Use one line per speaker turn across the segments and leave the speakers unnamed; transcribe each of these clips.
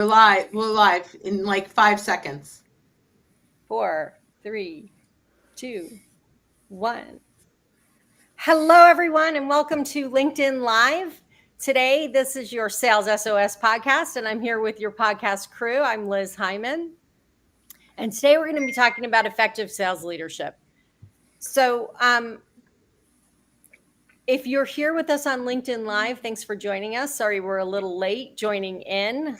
We're live in like 5 seconds.
4, 3, 2, 1. Hello, everyone, and welcome to LinkedIn Live. Today, this is your Sales SOS podcast, and I'm here with your podcast crew. I'm Liz Hyman, and today we're going to be talking about effective sales leadership. So, if you're here with us on LinkedIn Live, thanks for joining us. Sorry, we're a little late joining in.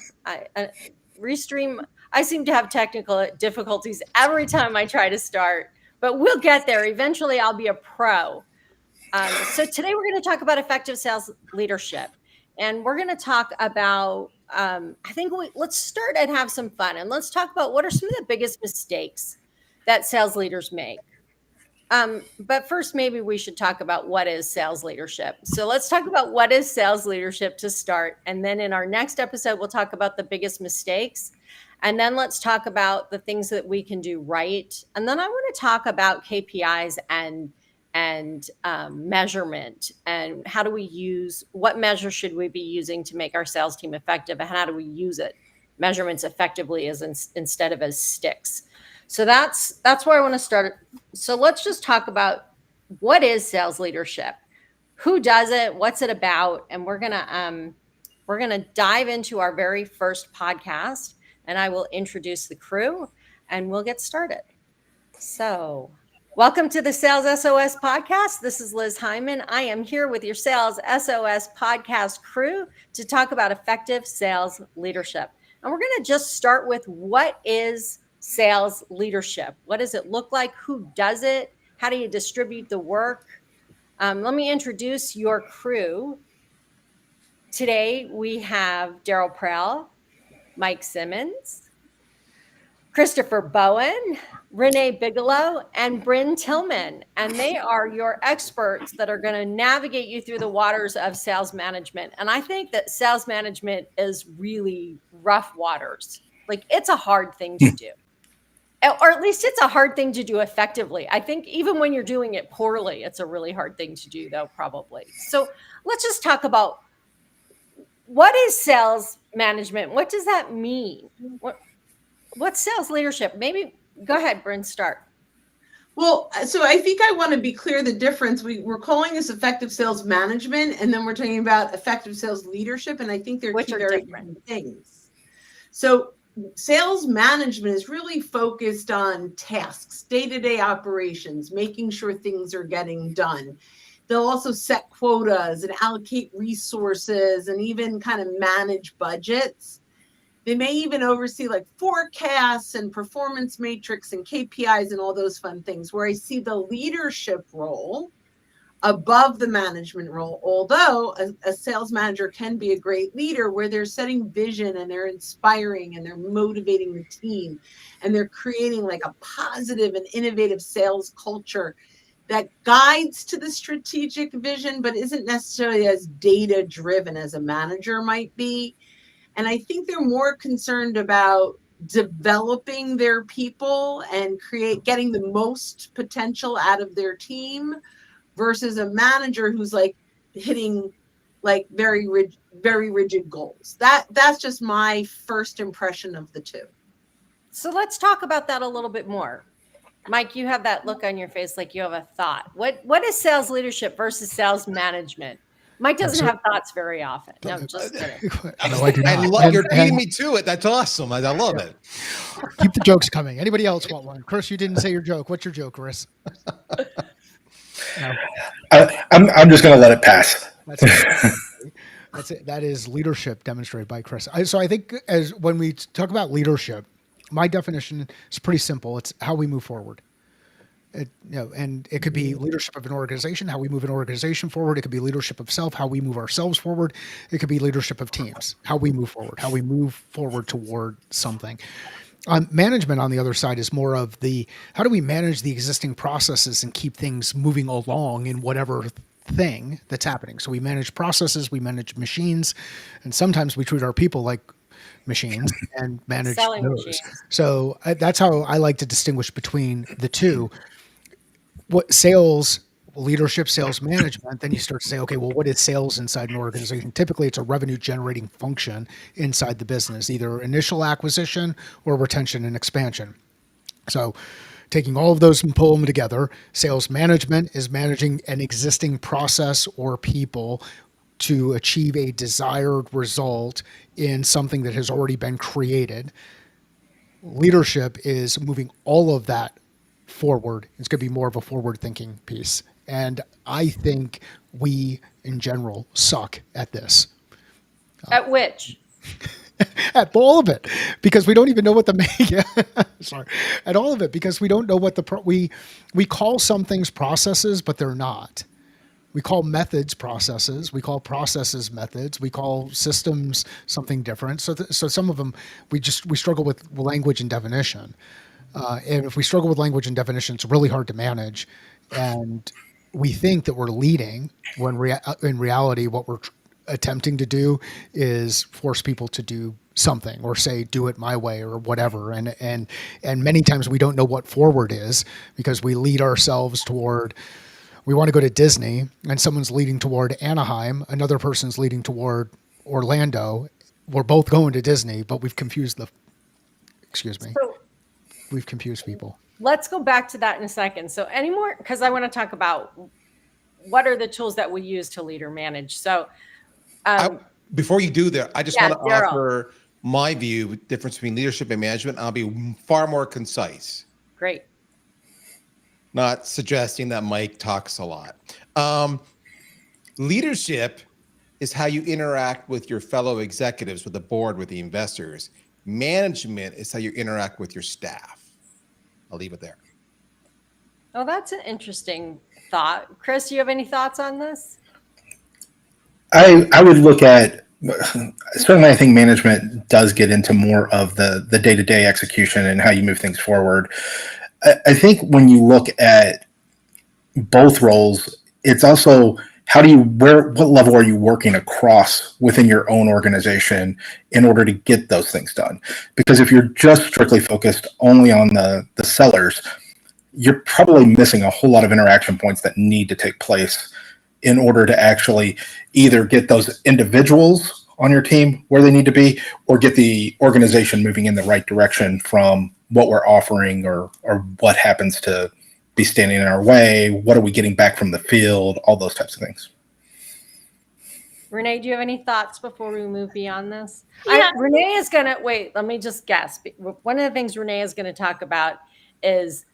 Restream, I seem to have technical difficulties every time I try to start, but we'll get there. Eventually, I'll be a pro. So today we're going to talk about effective sales leadership. And we're going to talk about, let's start and have some fun. And let's talk about what are some of the biggest mistakes that sales leaders make. But first, maybe we should talk about what is sales leadership. So let's talk about what is sales leadership to start. And then in our next episode, we'll talk about the biggest mistakes. And then let's talk about the things that we can do right. And then I want to talk about KPIs and measurement, and how do we use, what measure should we be using to make our sales team effective, and how do we use measurements effectively instead of as sticks. So that's where I want to start. So let's just talk about what is sales leadership, who does it, what's it about, and we're gonna dive into our very first podcast, and I will introduce the crew, and we'll get started. So, welcome to the Sales SOS podcast. This is Liz Hyman. I am here with your Sales SOS podcast crew to talk about effective sales leadership. And we're going to just start with what is sales leadership? What does it look like? Who does it? How do you distribute the work? Let me introduce your crew. Today we have Daryl Prell, Mike Simmons, Christopher Bowen, Renee Bigelow, and Bryn Tillman. And they are your experts that are going to navigate you through the waters of sales management. And I think that sales management is really rough waters. Like, it's a hard thing to do. Or at least it's a hard thing to do effectively. I think even when you're doing it poorly, it's a really hard thing to do, though, probably. So let's just talk about, what is sales management? What does that mean? What's sales leadership? Maybe go ahead, Bryn, start.
Well, so I think I want to be clear the difference. We're calling this effective sales management, and then we're talking about effective sales leadership, and I think they're two very different things. So sales management is really focused on tasks, day-to-day operations, making sure things are getting done. They'll also set quotas and allocate resources and even kind of manage budgets. They may even oversee like forecasts and performance matrix and KPIs and all those fun things, where I see the leadership role above the management role. Although a sales manager can be a great leader, where they're setting vision and they're inspiring and they're motivating the team and they're creating like a positive and innovative sales culture that guides to the strategic vision, but isn't necessarily as data driven as a manager might be. And I think they're more concerned about developing their people and getting the most potential out of their team, versus a manager who's like hitting like very rigid goals. That's just my first impression of the two.
So let's talk about that a little bit more. Mike, you have that look on your face like you have a thought. What is sales leadership versus sales management? Mike doesn't have thoughts very often. No, just kidding.
I love you're beating me to it. That's awesome. I love it.
Keep the jokes coming. Anybody else want one? Chris, you didn't say your joke. What's your joke, Chris? No.
I'm just going to let it pass.
That's it. That is leadership demonstrated by Chris. So I think when we talk about leadership, my definition is pretty simple. It's how we move forward. And it could be leadership of an organization, how we move an organization forward. It could be leadership of self, how we move ourselves forward. It could be leadership of teams, how we move forward, how we move forward toward something. Management, on the other side, is more of how do we manage the existing processes and keep things moving along in whatever thing that's happening. So we manage processes, we manage machines, and sometimes we treat our people like machines and manage
Selling
those.
machines.
So that's how I like to distinguish between the two. What sales leadership, sales management, then you start to say, okay, well, what is sales inside an organization? Typically, it's a revenue generating function inside the business, either initial acquisition or retention and expansion. So taking all of those and pull them together, sales management is managing an existing process or people to achieve a desired result in something that has already been created. Leadership is moving all of that forward. It's going to be more of a forward thinking piece. And I think we in general suck at this.
At which?
At all of it, because we don't even know what the sorry, at all of it, because we don't know what we call some things processes, but they're not. We call methods processes. We call processes methods. We call systems something different. So some of them we struggle with language and definition. And if we struggle with language and definition, it's really hard to manage. And we think that we're leading when in reality, what we're attempting to do is force people to do something or say, do it my way or whatever. And many times we don't know what forward is because we lead ourselves toward, we want to go to Disney and someone's leading toward Anaheim. Another person's leading toward Orlando. We're both going to Disney, but we've confused we've confused people.
Let's go back to that in a second. So any more, because I want to talk about what are the tools that we use to lead or manage. So
before you do that, I just want to
Daryl.
offer my view, difference between leadership and management. I'll be far more concise.
Great.
Not suggesting that Mike talks a lot. Leadership is how you interact with your fellow executives, with the board, with the investors. Management is how you interact with your staff. I'll leave it there.
Oh, that's an interesting thought. Chris, do you have any thoughts on this?
I would look at, certainly I think management does get into more of the day-to-day execution and how you move things forward. I think when you look at both roles, it's also what level are you working across within your own organization in order to get those things done? Because if you're just strictly focused only on the sellers, you're probably missing a whole lot of interaction points that need to take place in order to actually either get those individuals on your team where they need to be or get the organization moving in the right direction from what we're offering or what happens to be standing in our way. What are we getting back from the field? All those types of things.
Renee, do you have any thoughts before we move beyond this?
Yeah.
Renee is going to, wait, let me just guess. One of the things Renee is going to talk about is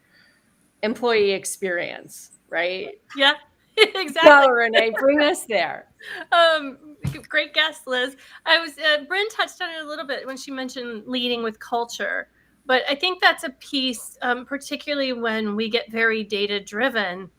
employee experience, right?
Yeah, exactly.
So, Renee, bring us there.
Great guess, Liz. Bryn touched on it a little bit when she mentioned leading with culture, but I think that's a piece, particularly when we get very data driven,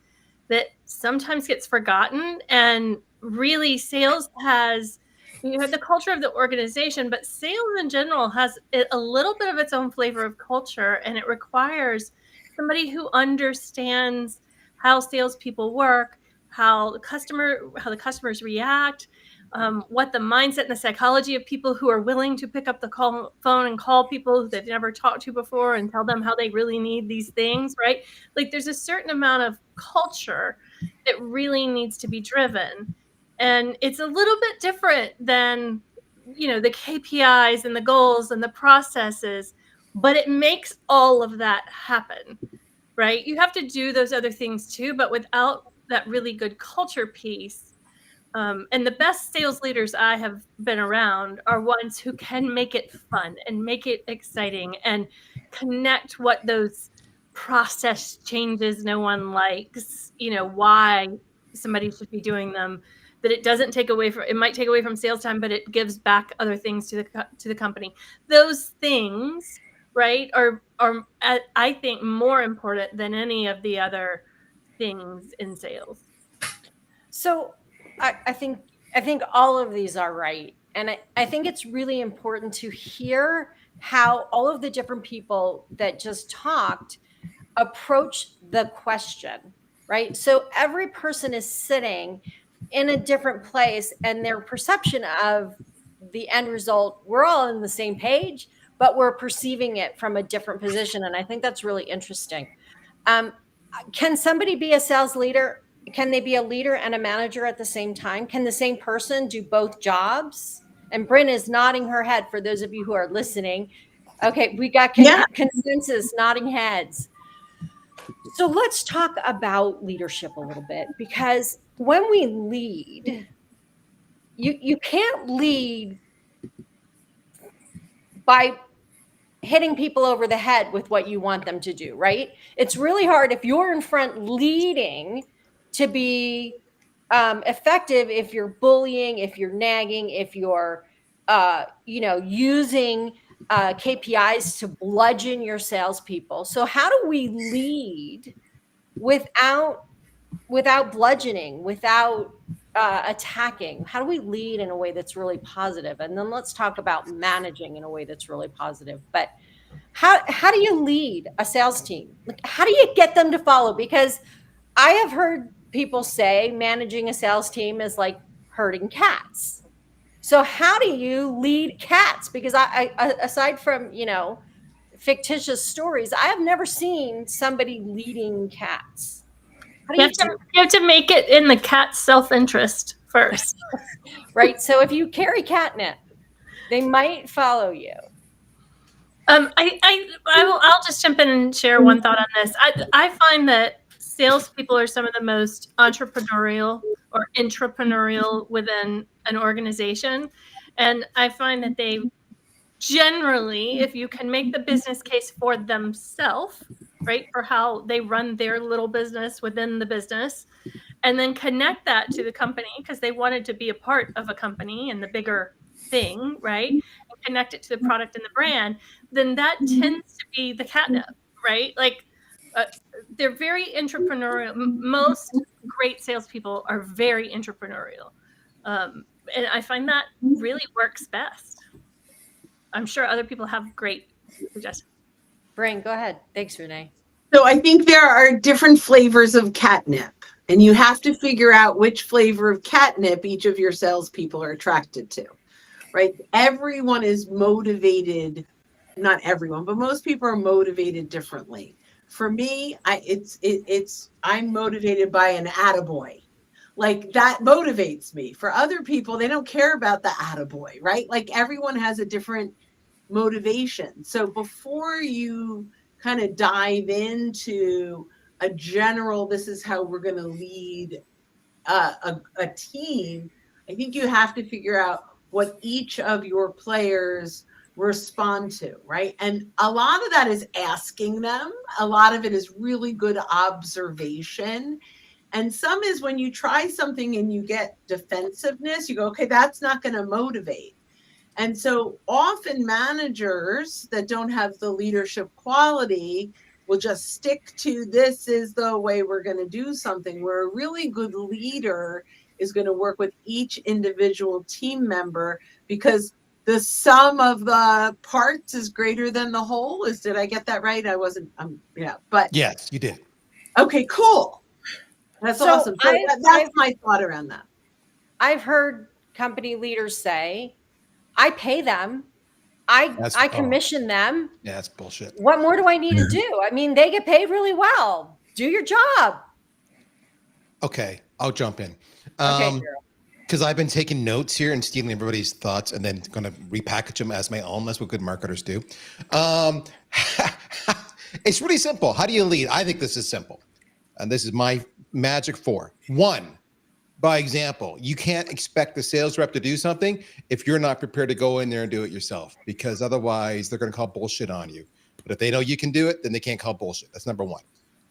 that sometimes gets forgotten. And really, sales has, you have the culture of the organization, but sales in general has a little bit of its own flavor of culture, and it requires somebody who understands how salespeople work, how the customers react, what the mindset and the psychology of people who are willing to pick up the phone and call people who they've never talked to before and tell them how they really need these things, right? Like there's a certain amount of culture that really needs to be driven. And it's a little bit different than, the KPIs and the goals and the processes, but it makes all of that happen, right? You have to do those other things too, but without that really good culture piece, and the best sales leaders I have been around are ones who can make it fun and make it exciting and connect what those process changes no one likes, why somebody should be doing them, that it doesn't take away from, it might take away from sales time, but it gives back other things to the company. Those things, right, are I think more important than any of the other things in sales.
So I think all of these are right. And I think it's really important to hear how all of the different people that just talked approach the question, right? So every person is sitting in a different place, and their perception of the end result, we're all on the same page, but we're perceiving it from a different position. And I think that's really interesting. Can somebody be a sales leader can they be a leader and a manager at the same time? Can the same person do both jobs? And Bryn is nodding her head for those of you who are listening. Okay, we got consensus, nodding heads. So let's talk about leadership a little bit, because when we lead, you can't lead by hitting people over the head with what you want them to do, right? It's really hard if you're in front leading to be effective if you're bullying, if you're nagging, if you're using KPIs to bludgeon your salespeople. So how do we lead without bludgeoning, without attacking? How do we lead in a way that's really positive? And then let's talk about managing in a way that's really positive. But how do you lead a sales team? Like, how do you get them to follow? Because I have heard people say managing a sales team is like herding cats. So how do you lead cats? Because I aside from, fictitious stories, I have never seen somebody leading cats.
You have to make it in the cat's self-interest first.
Right. So if you carry catnip, they might follow you.
I'll just jump in and share one thought on this. I find that salespeople are some of the most entrepreneurial or intrapreneurial within an organization. And I find that they generally, if you can make the business case for themselves, right, for how they run their little business within the business, and then connect that to the company because they wanted to be a part of a company and the bigger thing, right, and connect it to the product and the brand, then that tends to be the catnip, right? Like they're very entrepreneurial. Most great salespeople are very entrepreneurial. And I find that really works best. I'm sure other people have great suggestions.
Bryn, go ahead. Thanks, Renee.
So I think there are different flavors of catnip, and you have to figure out which flavor of catnip each of your salespeople are attracted to, right? Everyone is motivated, not everyone, but most people are motivated differently. For me, I'm motivated by an attaboy. Like that motivates me. For other people, they don't care about the attaboy, right? Like everyone has a different motivation. So before you kind of dive into a general, this is how we're going to lead a team, I think you have to figure out what each of your players respond to, right? And a lot of that is asking them. A lot of it is really good observation. And some is when you try something and you get defensiveness, you go, okay, that's not going to motivate. And so often managers that don't have the leadership quality will just stick to this is the way we're going to do something, where a really good leader is going to work with each individual team member because the sum of the parts is greater than the whole. Did I get that right? I wasn't, but
yes, you did.
Okay, cool. That's awesome. So that's my thought around that.
I've heard company leaders say, I pay them. I commission them.
Yeah, that's bullshit.
What more do I need to do? I mean, they get paid really well. Do your job.
Okay, I'll jump in.
Okay,
because I've been taking notes here and stealing everybody's thoughts and then going to repackage them as my own. That's what good marketers do. It's really simple. How do you lead? I think this is simple. And this is my magic 4. 1, by example. You can't expect the sales rep to do something if you're not prepared to go in there and do it yourself, because otherwise they're going to call bullshit on you. But if they know you can do it, then they can't call bullshit. That's number 1.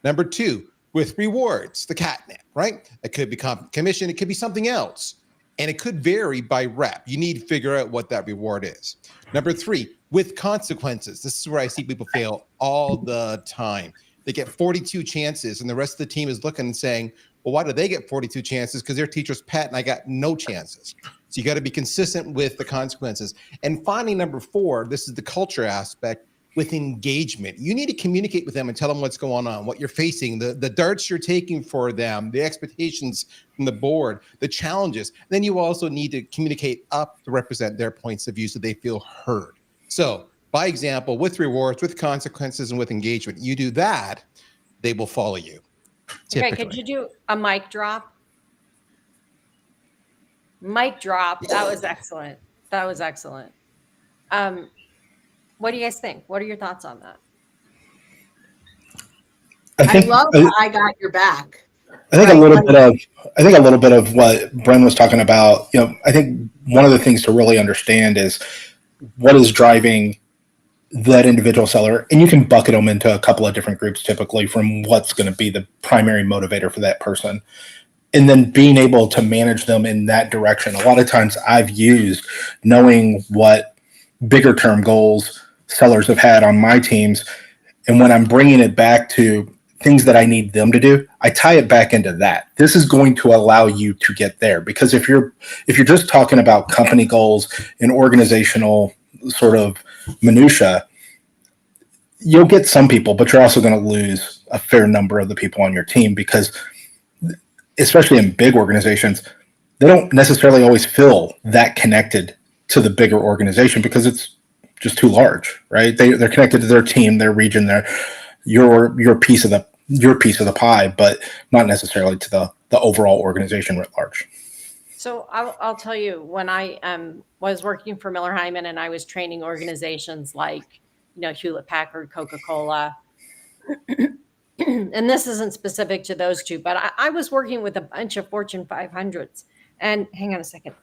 Number 2, with rewards, the catnip, right? It could be commission. It could be something else. And it could vary by rep. You need to figure out what that reward is. Number 3, with consequences. This is where I see people fail all the time. They get 42 chances and the rest of the team is looking and saying, well, why do they get 42 chances? Because their teacher's pet and I got no chances. So you got to be consistent with the consequences. And finally, number 4, this is the culture aspect, with engagement. You need to communicate with them and tell them what's going on, what you're facing, the darts you're taking for them, the expectations from the board, the challenges. Then you also need to communicate up to represent their points of view so they feel heard. So by example, with rewards, with consequences, and with engagement, you do that, they will follow you.
Okay,
typically.
could you do a mic drop? Mic drop. That was excellent. That was excellent. What do you guys think? What are your thoughts on that?
I love I got your back.
I think
Right,
a little
like-
bit of I think a little bit of what Bren was talking about. I think one of the things to really understand is what is driving that individual seller, and you can bucket them into a couple of different groups typically from what's going to be the primary motivator for that person, and then being able to manage them in that direction. A lot of times I've used knowing what bigger term goals sellers have had on my teams, and when I'm bringing it back to things that I need them to do, I tie it back into that. This is going to allow you to get there, because if you're just talking about company goals and organizational sort of minutia, you'll get some people, but you're also going to lose a fair number of the people on your team, because especially in big organizations, they don't necessarily always feel that connected to the bigger organization because it's just too large, right? They're connected to their team, their region, your piece of the pie, but not necessarily to the overall organization writ large.
So I'll tell you, when I was working for Miller Hyman and I was training organizations like, Hewlett Packard, Coca-Cola, and this isn't specific to those two, but I was working with a bunch of Fortune 500s. And hang on a second.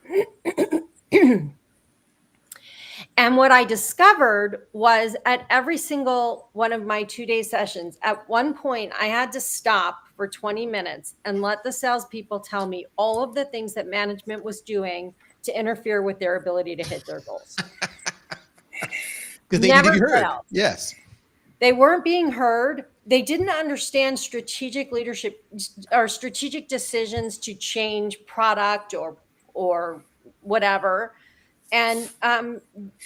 And what I discovered was at every single one of my 2-day sessions, at one point, I had to stop for 20 minutes and let the salespeople tell me all of the things that management was doing to interfere with their ability to hit their goals.
Because they need to be heard.
Failed.
Yes.
They weren't being heard. They didn't understand strategic leadership or strategic decisions to change product or whatever. And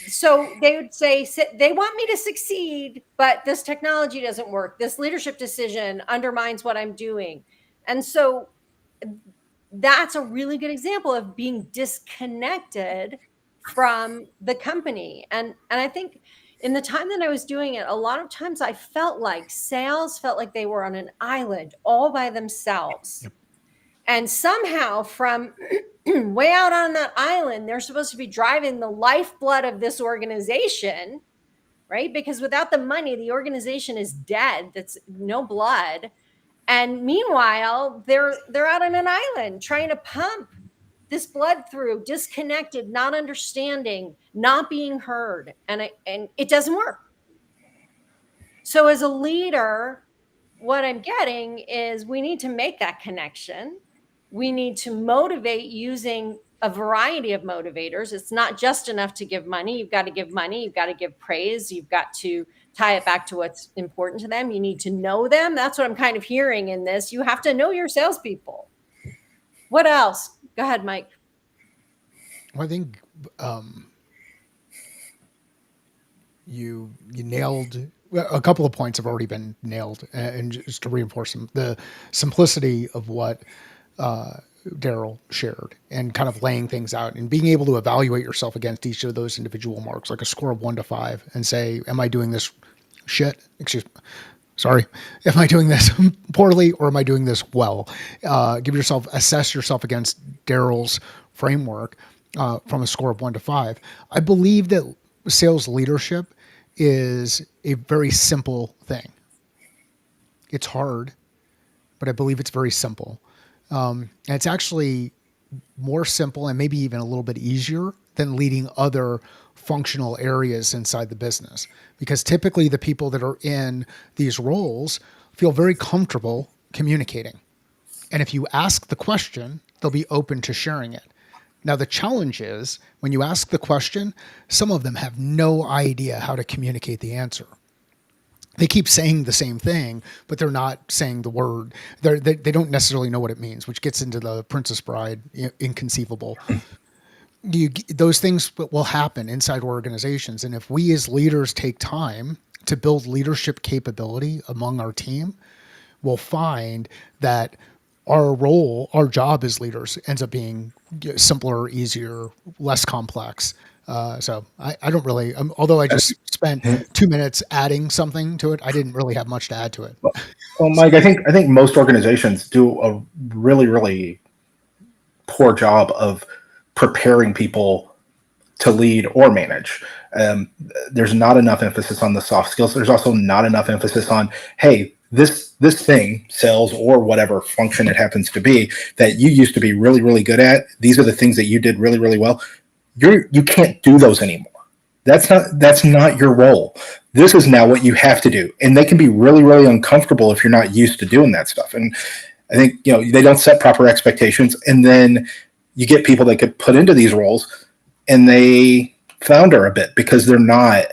so they would say, they want me to succeed, but this technology doesn't work. This leadership decision undermines what I'm doing. And so that's a really good example of being disconnected from the company. And I think in the time that I was doing it, a lot of times I felt like sales felt like they were on an island all by themselves. Yep. And somehow from way out on that island, they're supposed to be driving the lifeblood of this organization, right? Because without the money, the organization is dead. That's no blood. And meanwhile, they're out on an island trying to pump this blood through, disconnected, not understanding, not being heard. And it doesn't work. So as a leader, what I'm getting is we need to make that connection. We need to motivate using a variety of motivators. It's not just enough to give money. You've got to give money. You've got to give praise. You've got to tie it back to what's important to them. You need to know them. That's what I'm kind of hearing in this. You have to know your salespeople. What else? Go ahead, Mike.
Well, I think you nailed a couple of points have already been nailed, and just to reinforce them, the simplicity of what Daryl shared and kind of laying things out and being able to evaluate yourself against each of those individual marks, like a score of 1 to 5, and say, am I doing this am I doing this poorly or am I doing this well? Assess yourself against Daryl's framework from a score of 1 to 5. I believe that sales leadership is a very simple thing. It's hard, but I believe it's very simple. And it's actually more simple and maybe even a little bit easier than leading other functional areas inside the business. Because typically the people that are in these roles feel very comfortable communicating. And if you ask the question, they'll be open to sharing it. Now, the challenge is when you ask the question, some of them have no idea how to communicate the answer. They keep saying the same thing, but they're not saying the word. They don't necessarily know what it means, which gets into the Princess Bride inconceivable. Those things will happen inside organizations. And if we as leaders take time to build leadership capability among our team, we'll find that our job as leaders ends up being simpler, easier, less complex, So I don't really, although I just spent 2 minutes adding something to it, I didn't really have much to add to it.
Well, Mike, I think most organizations do a really, really poor job of preparing people to lead or manage. Um, there's not enough emphasis on the soft skills. There's also not enough emphasis on, hey, this thing, sales or whatever function it happens to be, that you used to be really, really good at. These are the things that you did really, really well. You can't do those anymore. That's not your role. This is now what you have to do, and they can be really, really uncomfortable if you're not used to doing that stuff. And I think they don't set proper expectations, and then you get people that get put into these roles, and they flounder a bit because they're not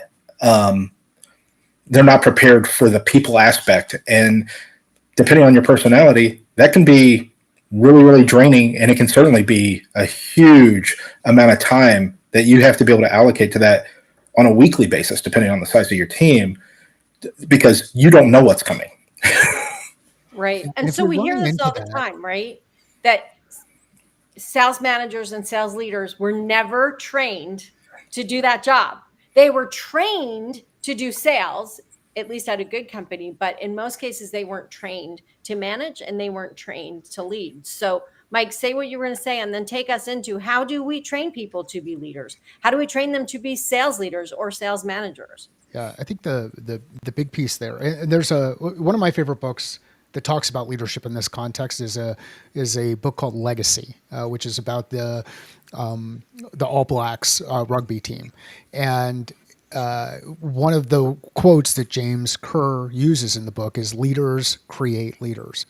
prepared for the people aspect. And depending on your personality, that can be really, really draining, and it can certainly be a huge amount of time that you have to be able to allocate to that on a weekly basis, depending on the size of your team, because you don't know what's coming.
Right.
And
And
if
so
you're
we hear
running
this
into
all the
that-
time, right? That sales managers and sales leaders were never trained to do that job. They were trained to do sales, at least at a good company, but in most cases, they weren't trained to manage and they weren't trained to lead. So, Mike, say what you were going to say and then take us into how do we train people to be leaders? How do we train them to be sales leaders or sales managers?
Yeah, I think the big piece there, and there's one of my favorite books that talks about leadership in this context is a book called Legacy, which is about the All Blacks rugby team, and one of the quotes that James Kerr uses in the book is "Leaders create leaders."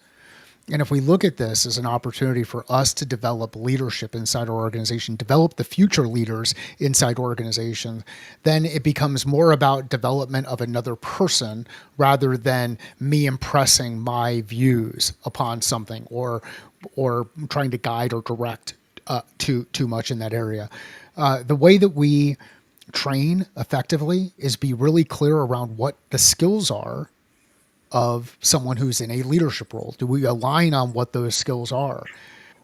And if we look at this as an opportunity for us to develop leadership inside our organization, develop the future leaders inside organizations, then it becomes more about development of another person rather than me impressing my views upon something or trying to guide or direct too much in that area. The way that we train effectively is be really clear around what the skills are of someone who's in a leadership role. Do we align on what those skills are?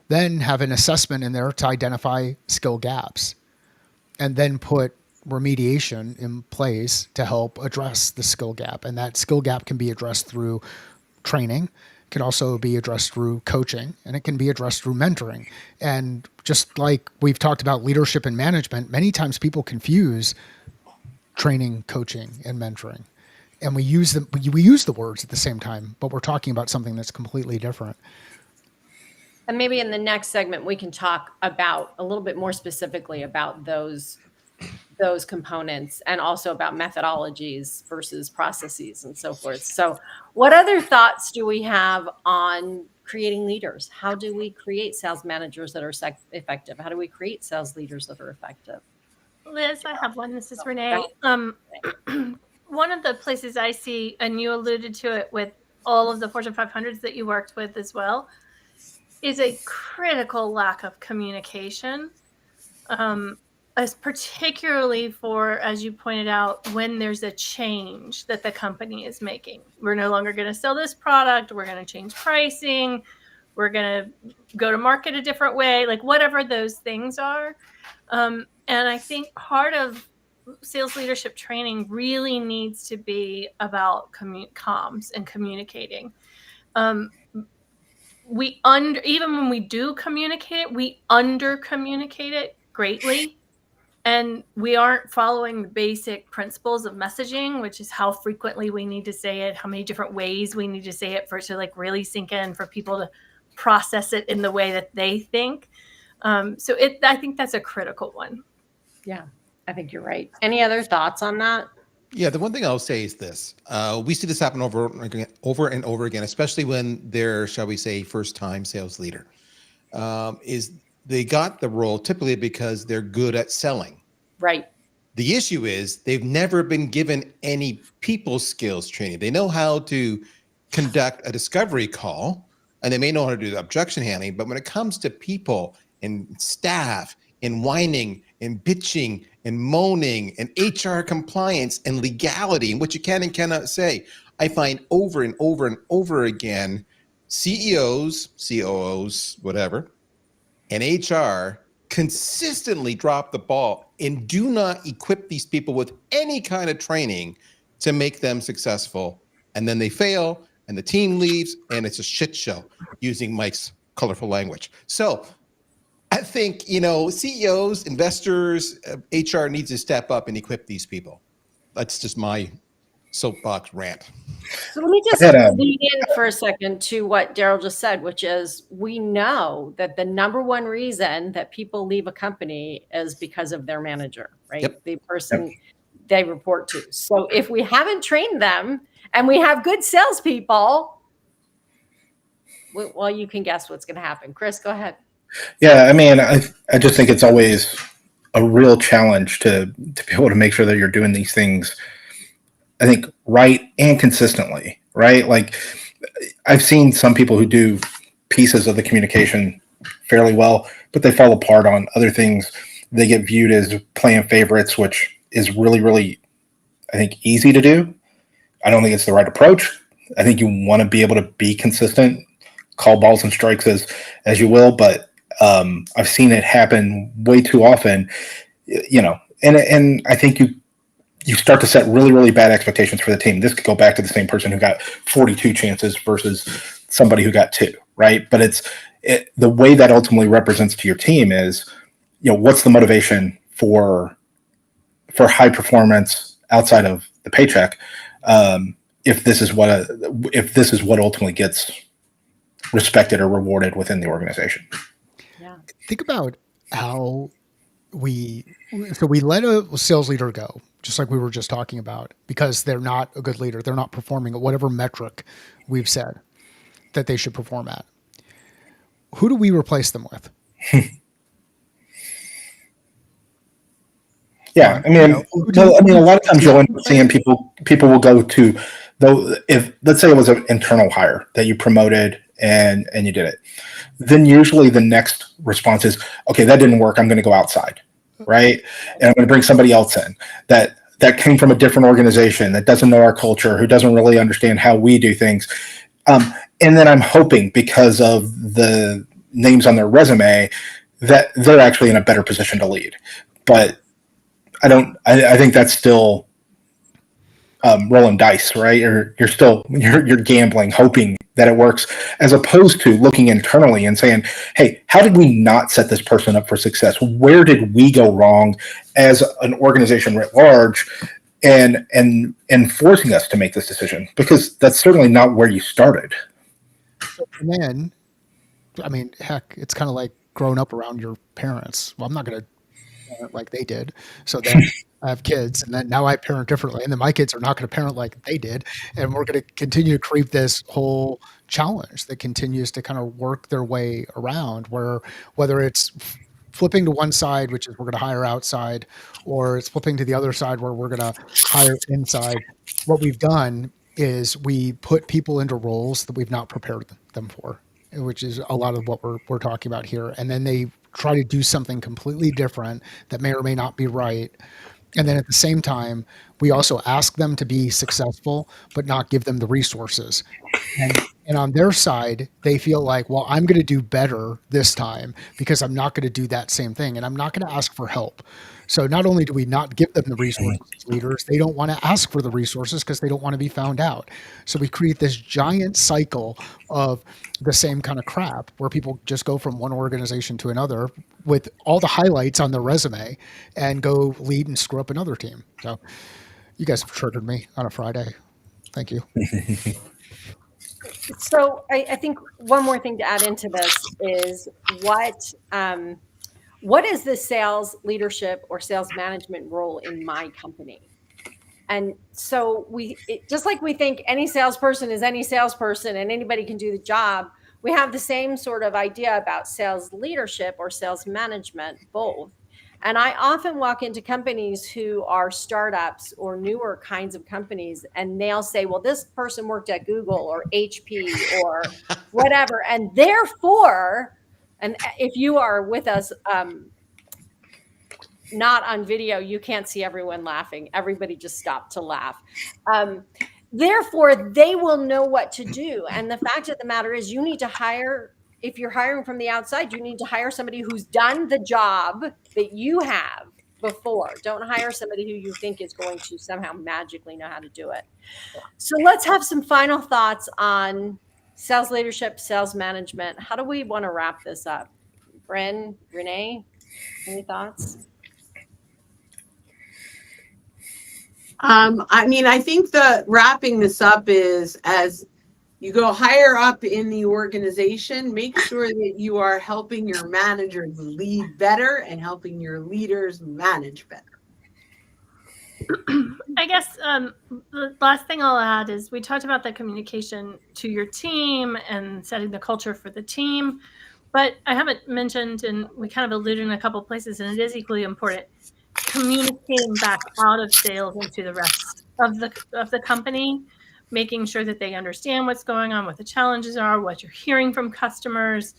Then have an assessment in there to identify skill gaps and then put remediation in place to help address the skill gap. And that skill gap can be addressed through training, can also be addressed through coaching, and it can be addressed through mentoring. And just like we've talked about leadership and management, many times people confuse training, coaching, and mentoring. And we use the words at the same time, but we're talking about something that's completely different.
And maybe in the next segment, we can talk about a little bit more specifically about those components and also about methodologies versus processes and so forth. So what other thoughts do we have on creating leaders? How do we create sales managers that are effective? How do we create sales leaders that are effective?
Liz, I have one. This is Renee. One of the places I see, and you alluded to it with all of the Fortune 500s that you worked with as well, is a critical lack of communication, as particularly for, as you pointed out, when there's a change that the company is making. We're no longer going to sell this product. We're going to change pricing. We're going to go to market a different way, like whatever those things are. And I think part of sales leadership training really needs to be about comms and communicating. Even when we do communicate it, we under communicate it greatly. And we aren't following the basic principles of messaging, which is how frequently we need to say it, how many different ways we need to say it for it to like really sink in, for people to process it in the way that they think. I think that's a critical one.
Yeah, I think you're right. Any other thoughts on that?
Yeah, the one thing I'll say is this. We see this happen over and over again, especially when they're, shall we say, first-time sales leader. Is they got the role typically because they're good at selling.
Right.
The issue is they've never been given any people skills training. They know how to conduct a discovery call, and they may know how to do the objection handling, but when it comes to people and staff and whining and bitching and moaning and HR compliance and legality and what you can and cannot say, I find over and over and over again, CEOs, COOs, whatever, and HR consistently drop the ball and do not equip these people with any kind of training to make them successful. And then they fail and the team leaves and it's a shit show, using Mike's colorful language. So I think, CEOs, investors, HR needs to step up and equip these people. That's just my soapbox rant.
So let me just
I had a-
lead in for a second to what Daryl just said, which is we know that the number one reason that people leave a company is because of their manager, right?
Yep.
The person they report to. So if we haven't trained them and we have good salespeople, well, you can guess what's going to happen. Chris, go ahead.
Yeah, I mean, I just think it's always a real challenge to be able to make sure that you're doing these things, I think, right and consistently, right? Like, I've seen some people who do pieces of the communication fairly well, but they fall apart on other things. They get viewed as playing favorites, which is really, really, I think, easy to do. I don't think it's the right approach. I think you want to be able to be consistent, call balls and strikes as you will, but I've seen it happen way too often, and I think you start to set really, really bad expectations for the team. This could go back to the same person who got 42 chances versus somebody who got 2, right? But the way that ultimately represents to your team is, what's the motivation for high performance outside of the paycheck? If this is what ultimately gets respected or rewarded within the organization.
Yeah.
Think about how we let a sales leader go, just like we were just talking about, because they're not a good leader. They're not performing at whatever metric we've said that they should perform at. Who do we replace them with?
Yeah, I mean, a lot of times you'll end up seeing people will go to, though, if let's say it was an internal hire that you promoted and you did it, then usually the next response is, okay, that didn't work. I'm going to go outside, right? And I'm going to bring somebody else in that came from a different organization, that doesn't know our culture, who doesn't really understand how we do things. And then I'm hoping, because of the names on their resume, that they're actually in a better position to lead. But I think that's still rolling dice, right? Or you're gambling, hoping that it works, as opposed to looking internally and saying, hey, how did we not set this person up for success? Where did we go wrong as an organization writ large, and forcing us to make this decision? Because that's certainly not where you started.
And then, I mean, heck, it's kind of like growing up around your parents. Well, I'm not going to parent like they did. So then I have kids, and then now I parent differently. And then my kids are not going to parent like they did. And we're going to continue to create this whole challenge that continues to kind of work their way around, where whether it's flipping to one side, which is we're going to hire outside, or it's flipping to the other side where we're going to hire inside. What we've done is we put people into roles that we've not prepared them for, which is a lot of what we're talking about here. And then they try to do something completely different that may or may not be right. And then at the same time, we also ask them to be successful, but not give them the resources. And on their side, they feel like, well, I'm going to do better this time because I'm not going to do that same thing. And I'm not going to ask for help. So not only do we not give them the resources as leaders, they don't want to ask for the resources because they don't want to be found out. So we create this giant cycle of the same kind of crap where people just go from one organization to another with all the highlights on their resume and go lead and screw up another team. So you guys have triggered me on a Friday. Thank you.
So I think one more thing to add into this is what is the sales leadership or sales management role in my company? And so just like we think any salesperson is any salesperson and anybody can do the job, we have the same sort of idea about sales leadership or sales management, both. And I often walk into companies who are startups or newer kinds of companies, and they'll say, well, this person worked at Google or HP or whatever. And therefore, and if you are with us, not on video, you can't see everyone laughing. Everybody just stopped to laugh. Therefore, they will know what to do. And the fact of the matter is, you need to hire, if you're hiring from the outside, you need to hire somebody who's done the job that you have before. Don't hire somebody who you think is going to somehow magically know how to do it. So let's have some final thoughts on sales leadership, sales management. How do we want to wrap this up? Bryn, Renee, any thoughts?
I mean, I think the wrapping this up is as you go higher up in the organization, make sure that you are helping your managers lead better and helping your leaders manage better.
I guess the last thing I'll add is we talked about the communication to your team and setting the culture for the team, but I haven't mentioned, and we kind of alluded in a couple places, and it is equally important, communicating back out of sales into the rest of the company, making sure that they understand what's going on, what the challenges are, what you're hearing from customers,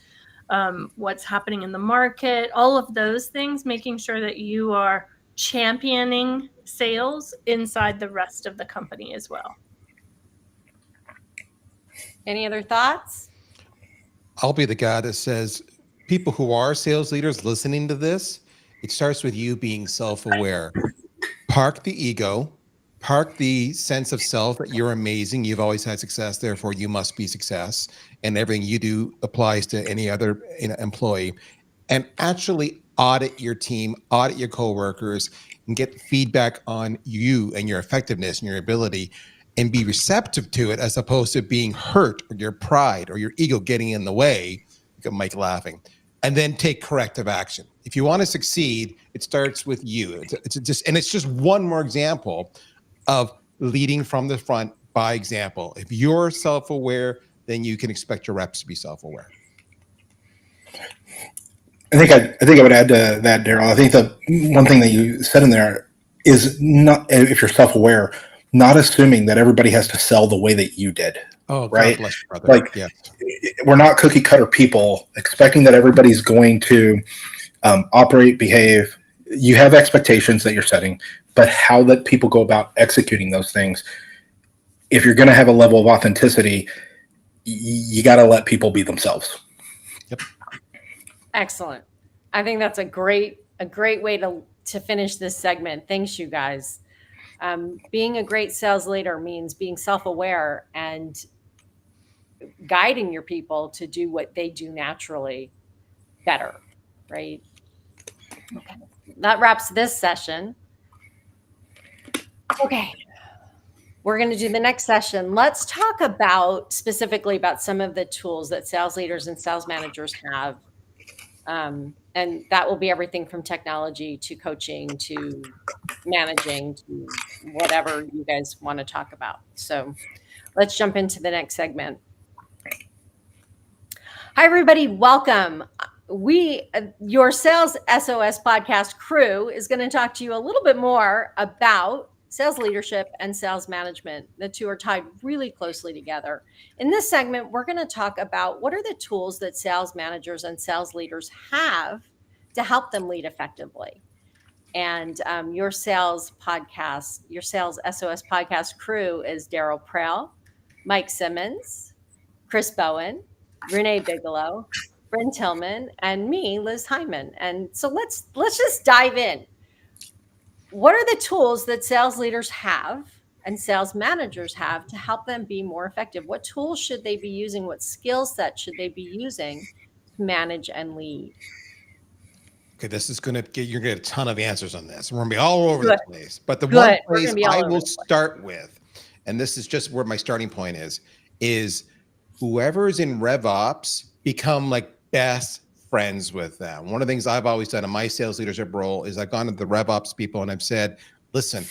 what's happening in the market, all of those things, making sure that you are championing sales inside the rest of the company as well.
Any other thoughts?
I'll be the guy that says, people who are sales leaders listening to this, it starts with you being self-aware. Park the ego, park the sense of self that you're amazing, you've always had success, therefore you must be success, and everything you do applies to any other employee, and actually audit your team, audit your coworkers, and get feedback on you and your effectiveness and your ability, and be receptive to it as opposed to being hurt or your pride or your ego getting in the way. You got Mike laughing. And then take corrective action. If you want to succeed, it starts with you. It's just one more example of leading from the front by example. If you're self-aware, then you can expect your reps to be self-aware.
I think I would add to that, Daryl. I think the one thing that you said in there is not, if you're self-aware, not assuming that everybody has to sell the way that you did.
Oh,
right?
God bless you, brother.
Like,
yeah.
We're not cookie cutter people expecting that everybody's going to operate, behave. You have expectations that you're setting, but how that people go about executing those things. If you're going to have a level of authenticity, you got to let people be themselves.
Yep.
Excellent. I think that's a great way to finish this segment. Thanks, you guys. Being a great sales leader means being self-aware and guiding your people to do what they do naturally better, right? Okay. That wraps this session. Okay. We're going to do the next session. Let's talk about specifically about some of the tools that sales leaders and sales managers have. And that will be everything from technology to coaching to managing to whatever you guys want to talk about. So let's jump into the next segment. Hi, everybody. Welcome. Your Sales SOS podcast crew is going to talk to you a little bit more about sales leadership and sales management. The two are tied really closely together. In this segment, we're going to talk about what are the tools that sales managers and sales leaders have to help them lead effectively. And your Sales SOS podcast crew is Daryl Prell, Mike Simmons, Chris Bowen, Renee Bigelow, Bryn Tillman, and me, Liz Hyman. And so let's just dive in. What are the tools that sales leaders have and sales managers have to help them be more effective? What tools should they be using? What skill set should they be using to manage and lead?
Okay, this is you're going to get a ton of answers on this. We're going to be all over the place. But the one place I will start with, and this is just where my starting point is whoever's in RevOps become like best friends with them. One of the things I've always done in my sales leadership role is I've gone to the RevOps people and I've said, listen,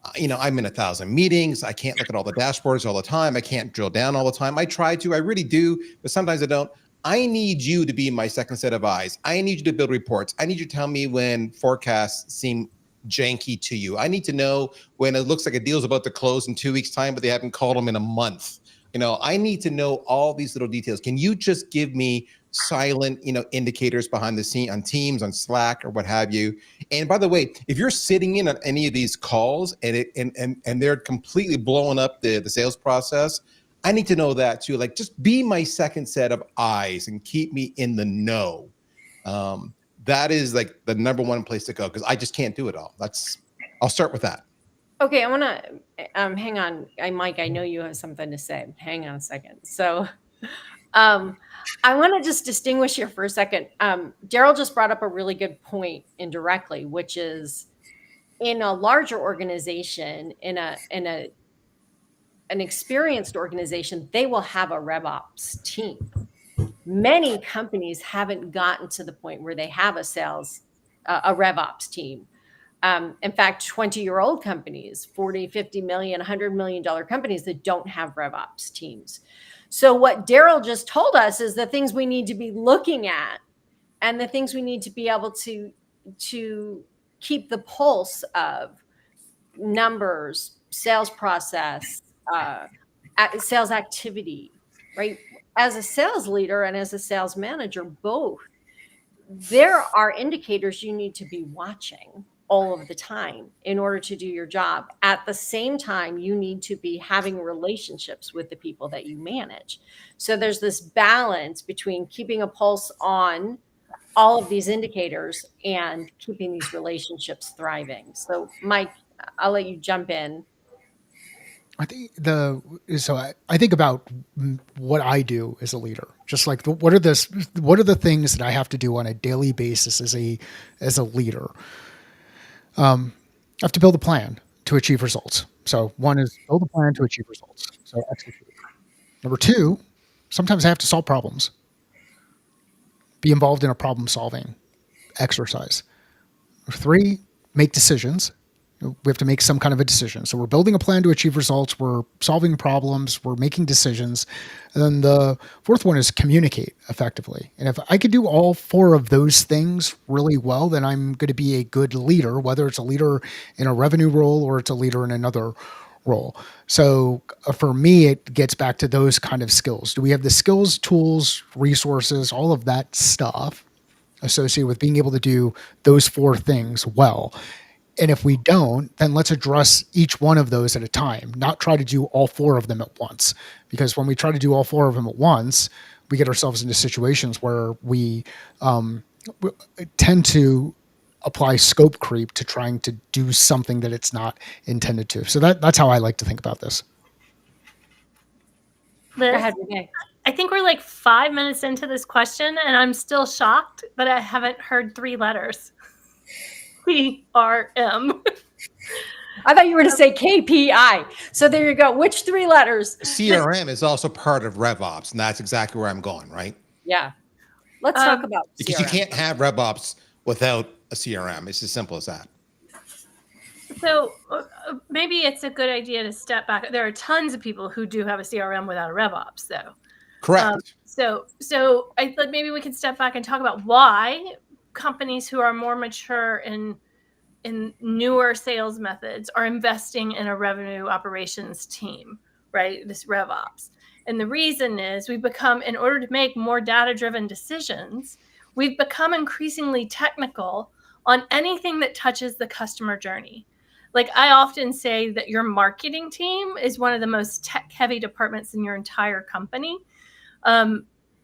I'm in 1,000 meetings. I can't look at all the dashboards all the time. I can't drill down all the time. I try to, I really do, but sometimes I don't. I need you to be my second set of eyes. I need you to build reports. I need you to tell me when forecasts seem janky to you. I need to know when it looks like a deal's about to close in 2 weeks' time, but they haven't called them in a month. I need to know all these little details. Can you just give me silent, indicators behind the scene on Teams, on Slack, or what have you? And by the way, if you're sitting in on any of these calls and they're completely blowing up the sales process, I need to know that too. Like, just be my second set of eyes and keep me in the know. that is like the number one place to go because I just can't do it all. I'll start with that.
Okay, I want to hang on. Mike, I know you have something to say. Hang on a second. So, I want to just distinguish here for a second. Daryl just brought up a really good point indirectly, which is in a larger organization, in an experienced organization, they will have a RevOps team. Many companies haven't gotten to the point where they have a RevOps team. In fact, 20-year-old companies, 40, 50 million, $100 million companies that don't have RevOps teams. So what Daryl just told us is the things we need to be looking at and the things we need to be able to keep the pulse of numbers, sales process, sales activity, right? As a sales leader and as a sales manager, both, there are indicators you need to be watching all of the time in order to do your job. At the same time, you need to be having relationships with the people that you manage. So there's this balance between keeping a pulse on all of these indicators and keeping these relationships thriving. So Mike, I'll let you jump in.
I think I think about what I do as a leader. Just like what are the things that I have to do on a daily basis as a leader. I have to build a plan to achieve results. So one is build a plan to achieve results. So execute. Number two, sometimes I have to solve problems. Be involved in a problem solving exercise. Number three, make decisions. We have to make some kind of a decision. So we're building a plan to achieve results. We're solving problems. We're making decisions. And then the fourth one is communicate effectively. And if I could do all four of those things really well, then I'm going to be a good leader, whether it's a leader in a revenue role or it's a leader in another role. So for me, it gets back to those kind of skills. Do we have the skills, tools, resources, all of that stuff associated with being able to do those four things well? And if we don't, then let's address each one of those at a time, not try to do all four of them at once. Because when we try to do all four of them at once, we get ourselves into situations where we tend to apply scope creep to trying to do something that it's not intended to. So that's how I like to think about this.
Liz,
Go ahead, Renee.
I think we're like 5 minutes into this question, and I'm still shocked that I haven't heard 3 letters. CRM.
I thought you were going to say KPI. So there you go. Which 3 letters?
CRM is also part of RevOps, and that's exactly where I'm going, right?
Yeah. Let's talk about
because
CRM.
you can't have RevOps without a CRM. It's as simple as that.
So maybe it's a good idea to step back. There are tons of people who do have a CRM without a RevOps, though.
Correct.
So I thought maybe we could step back and talk about why companies who are more mature in newer sales methods are investing in a revenue operations team, right? This RevOps. And the reason is in order to make more data-driven decisions, we've become increasingly technical on anything that touches the customer journey. Like I often say that your marketing team is one of the most tech-heavy departments in your entire company.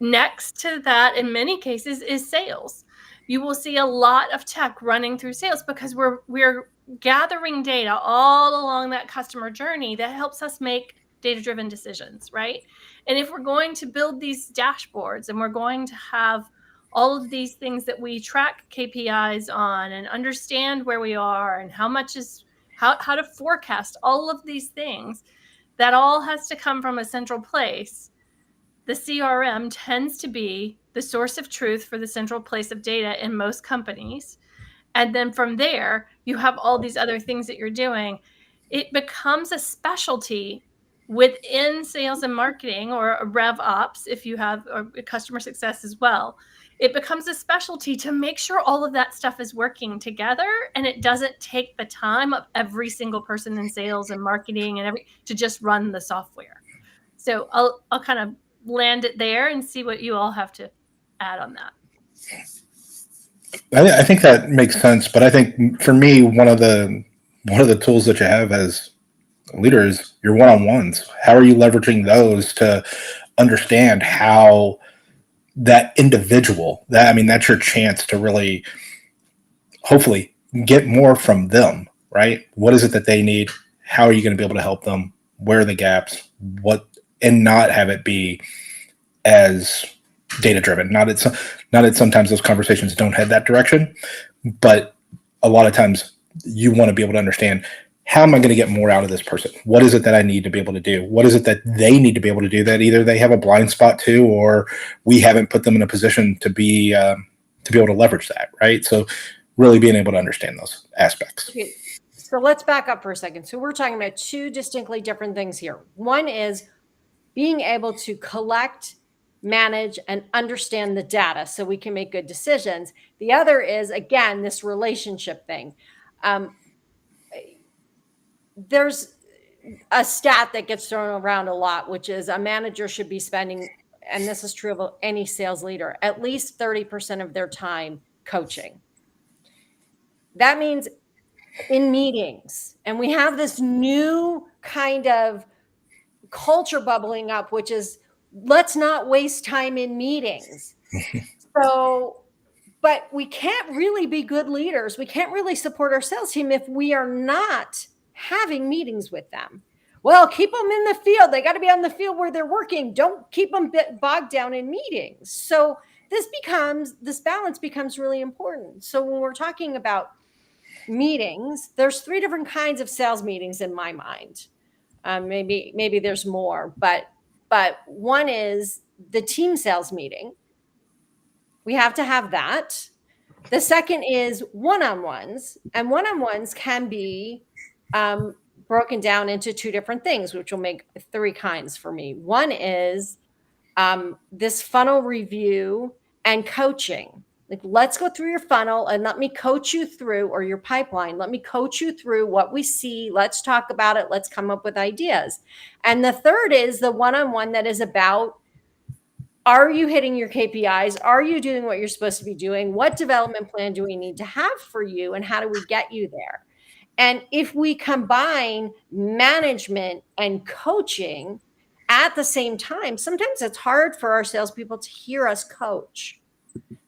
Next to that, in many cases, is sales. You will see a lot of tech running through sales because we're gathering data all along that customer journey that helps us make data-driven decisions, right? And if we're going to build these dashboards and we're going to have all of these things that we track KPIs on and understand where we are and how to forecast all of these things, that all has to come from a central place. The CRM tends to be the source of truth for the central place of data in most companies. And then from there, you have all these other things that you're doing. It becomes a specialty within sales and marketing, or a RevOps if you have a customer success as well. It becomes a specialty to make sure all of that stuff is working together and it doesn't take the time of every single person in sales and marketing and to just run the software. So I'll kind of land it there and see what you all have to add on that.
I think that makes sense, but I think for me, one of the tools that you have as leaders, your one-on-ones. How are you leveraging those to understand how that individual, that's your chance to really, hopefully, get more from them, right? What is it that they need? How are you going to be able to help them? Where are the gaps? And not have it be as data driven. Not that sometimes those conversations don't head that direction, but a lot of times you want to be able to understand, how am I going to get more out of this person? What is it that I need to be able to do? What is it that they need to be able to do that either they have a blind spot to, or we haven't put them in a position to be able to leverage that, right? So really being able to understand those aspects.
Okay. So let's back up for a second. So we're talking about two distinctly different things here. One is being able to collect, manage, and understand the data so we can make good decisions. The other is, again, this relationship thing. There's a stat that gets thrown around a lot, which is a manager should be spending, and this is true of any sales leader, at least 30% of their time coaching. That means in meetings, and we have this new kind of culture bubbling up, which is let's not waste time in meetings. But we can't really be good leaders. We can't really support our sales team if we are not having meetings with them. Well, keep them in the field. They got to be on the field where they're working. Don't keep them bogged down in meetings. So this balance becomes really important. So when we're talking about meetings, there's 3 different kinds of sales meetings in my mind. Maybe there's more, but one is the team sales meeting. We have to have that. The second is one-on-ones, and one-on-ones can be broken down into 2 different things, which will make 3 kinds for me. One is this funnel review and coaching. Like, let's go through your funnel and let me coach you through, or your pipeline. Let me coach you through what we see. Let's talk about it. Let's come up with ideas. And the third is the one-on-one that is about, are you hitting your KPIs? Are you doing what you're supposed to be doing? What development plan do we need to have for you? And how do we get you there? And if we combine management and coaching at the same time, sometimes it's hard for our salespeople to hear us coach,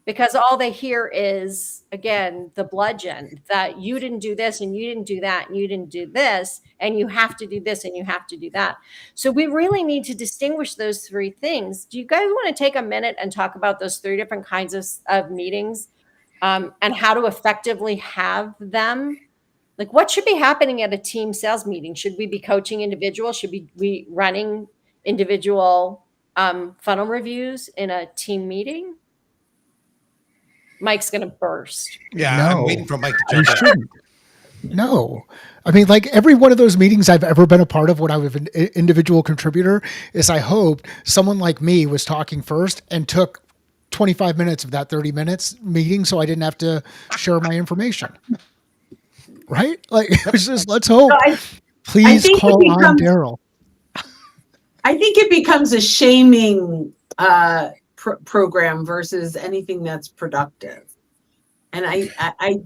because all they hear is, again, the bludgeon that you didn't do this and you didn't do that and you didn't do this and you have to do this and you have to do that. So we really need to distinguish those 3 things. Do you guys want to take a minute and talk about those 3 different kinds of meetings and how to effectively have them? Like, what should be happening at a team sales meeting? Should we be coaching individuals? Should we be running individual funnel reviews in a team meeting? Mike's going to burst.
Yeah,
No,
I'm waiting for Mike to
you
jump in.
shouldn't. No. I mean, like, every one of those meetings I've ever been a part of when I was an individual contributor is, I hoped someone like me was talking first and took 25 minutes of that 30 minutes meeting so I didn't have to share my information. Right? Like, it was just, let's hope.
So
Please
think it
call on
becomes-
Daryl.
I think it becomes a shaming program versus anything that's productive. And I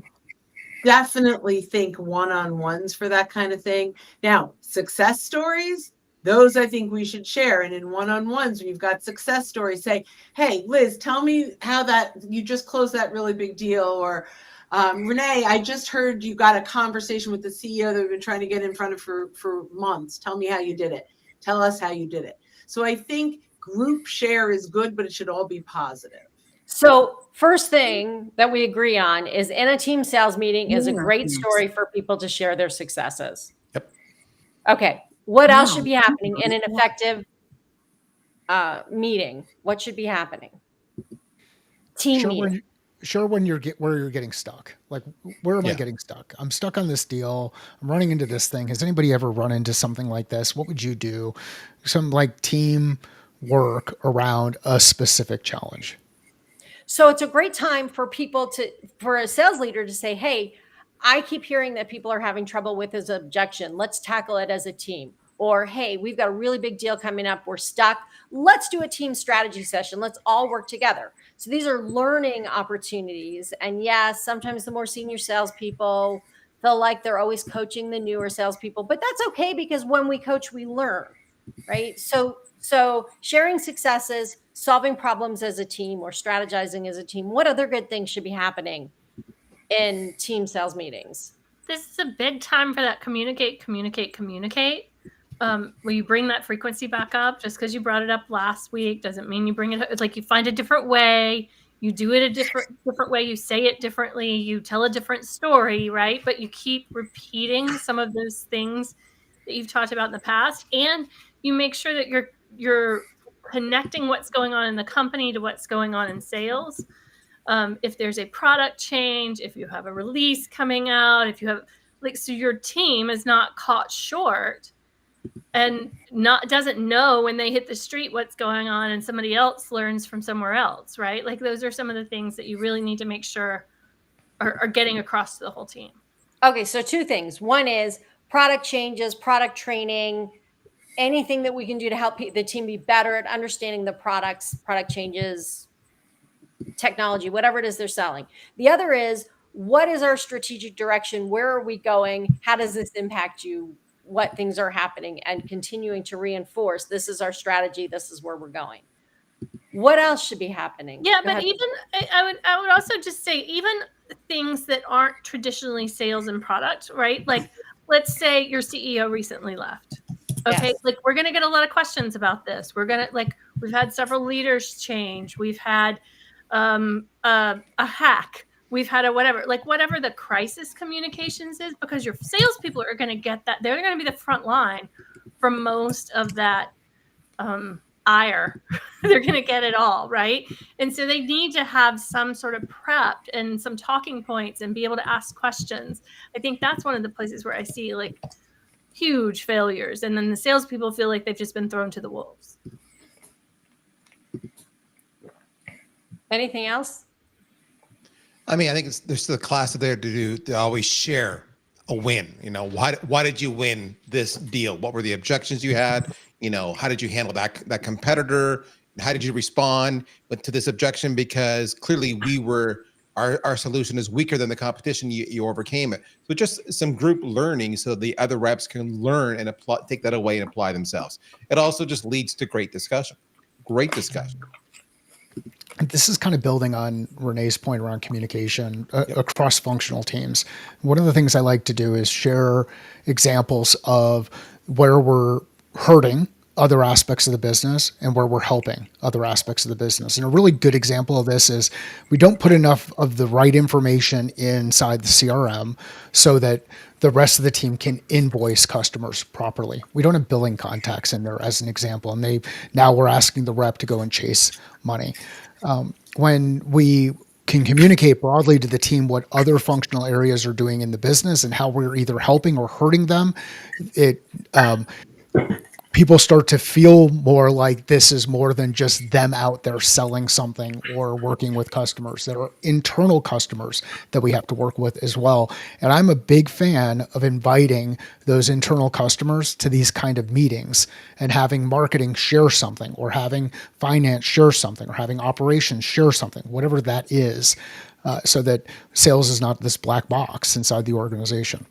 definitely think one-on-ones for that kind of thing. Now, success stories, those I think we should share. And in one-on-ones, when you've got success stories, say, hey, Liz, tell me how that you just closed that really big deal. Or Renee, I just heard you got a conversation with the CEO that we've been trying to get in front of for months. Tell me how you did it. Tell us how you did it. So I think group share is good, but it should all be positive.
So first thing that we agree on is, in a team sales meeting is a great story for people to share their successes.
Yep.
Okay. What else should be happening in an effective meeting? What should be happening? Team meeting.
When you're where you're getting stuck. Like, where am I getting stuck? I'm stuck on this deal. I'm running into this thing. Has anybody ever run into something like this? What would you do? Some like team work around a specific challenge.
So it's a great time for a sales leader to say, hey, I keep hearing that people are having trouble with this objection. Let's tackle it as a team. Or, hey, we've got a really big deal coming up. We're stuck. Let's do a team strategy session. Let's all work together. So these are learning opportunities. And yes, sometimes the more senior salespeople feel like they're always coaching the newer salespeople, but that's okay, because when we coach, we learn. right? So sharing successes, solving problems as a team, or strategizing as a team. What other good things should be happening in team sales meetings?
This is a big time for that communicate. Will you bring that frequency back up? Just because you brought it up last week doesn't mean you bring it up. It's like you find a different way, you do it a different way, you say it differently, you tell a different story, right? But you keep repeating some of those things that you've talked about in the past, and you make sure that you're connecting what's going on in the company to what's going on in sales. If there's a product change, if you have a release coming out, if you have so your team is not caught short and doesn't know when they hit the street what's going on, and somebody else learns from somewhere else, right? Like those are some of the things that you really need to make sure are getting across to the whole team.
Okay, so two things. One is product changes, product training, anything that we can do to help the team be better at understanding the products, product changes, technology, whatever it is they're selling. The other is, what is our strategic direction? Where are we going? How does this impact you? What things are happening? And continuing to reinforce, this is our strategy, this is where we're going. What else should be happening?
Yeah, but even I would also just say, even things that aren't traditionally sales and product, right? Like, let's say your CEO recently left. Okay,
Yes.
like we're gonna get a lot of questions about this. We've had several leaders change. We've had a hack. We've had a whatever the crisis communications is, because your salespeople are going to get that. They're going to be the front line for most of that ire. They're going to get it all, right? And so they need to have some sort of prep and some talking points and be able to ask questions. I think that's one of the places where I see like huge failures, and then the salespeople feel like they've just been thrown to the wolves.
Anything else?
I mean, I think there's the class there to always share a win. You know, why did you win this deal? What were the objections you had? You know, how did you handle that competitor? How did you respond to this objection? Because clearly our solution is weaker than the competition. You overcame it. So just some group learning so the other reps can learn and take that away and apply themselves. It also just leads to great discussion. Great discussion.
This is kind of building on Renee's point around communication across functional teams. One of the things I like to do is share examples of where we're hurting other aspects of the business and where we're helping other aspects of the business. And a really good example of this is we don't put enough of the right information inside the CRM so that the rest of the team can invoice customers properly. We don't have billing contacts in there as an example. And now we're asking the rep to go and chase money. When we can communicate broadly to the team what other functional areas are doing in the business and how we're either helping or hurting them, people start to feel more like this is more than just them out there selling something or working with customers. There are internal customers that we have to work with as well. And I'm a big fan of inviting those internal customers to these kind of meetings and having marketing share something, or having finance share something, or having operations share something, whatever that is, so that sales is not this black box inside the organization.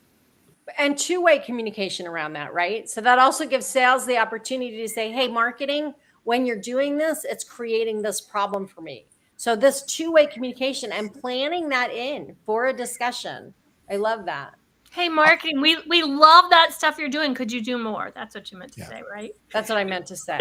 And two-way communication around that, right? So that also gives sales the opportunity to say, hey, marketing, when you're doing this, it's creating this problem for me. So this two-way communication and planning that in for a discussion. I love that.
Hey, marketing, we love that stuff you're doing. Could you do more? That's what you meant to say, right?
That's what I meant to say.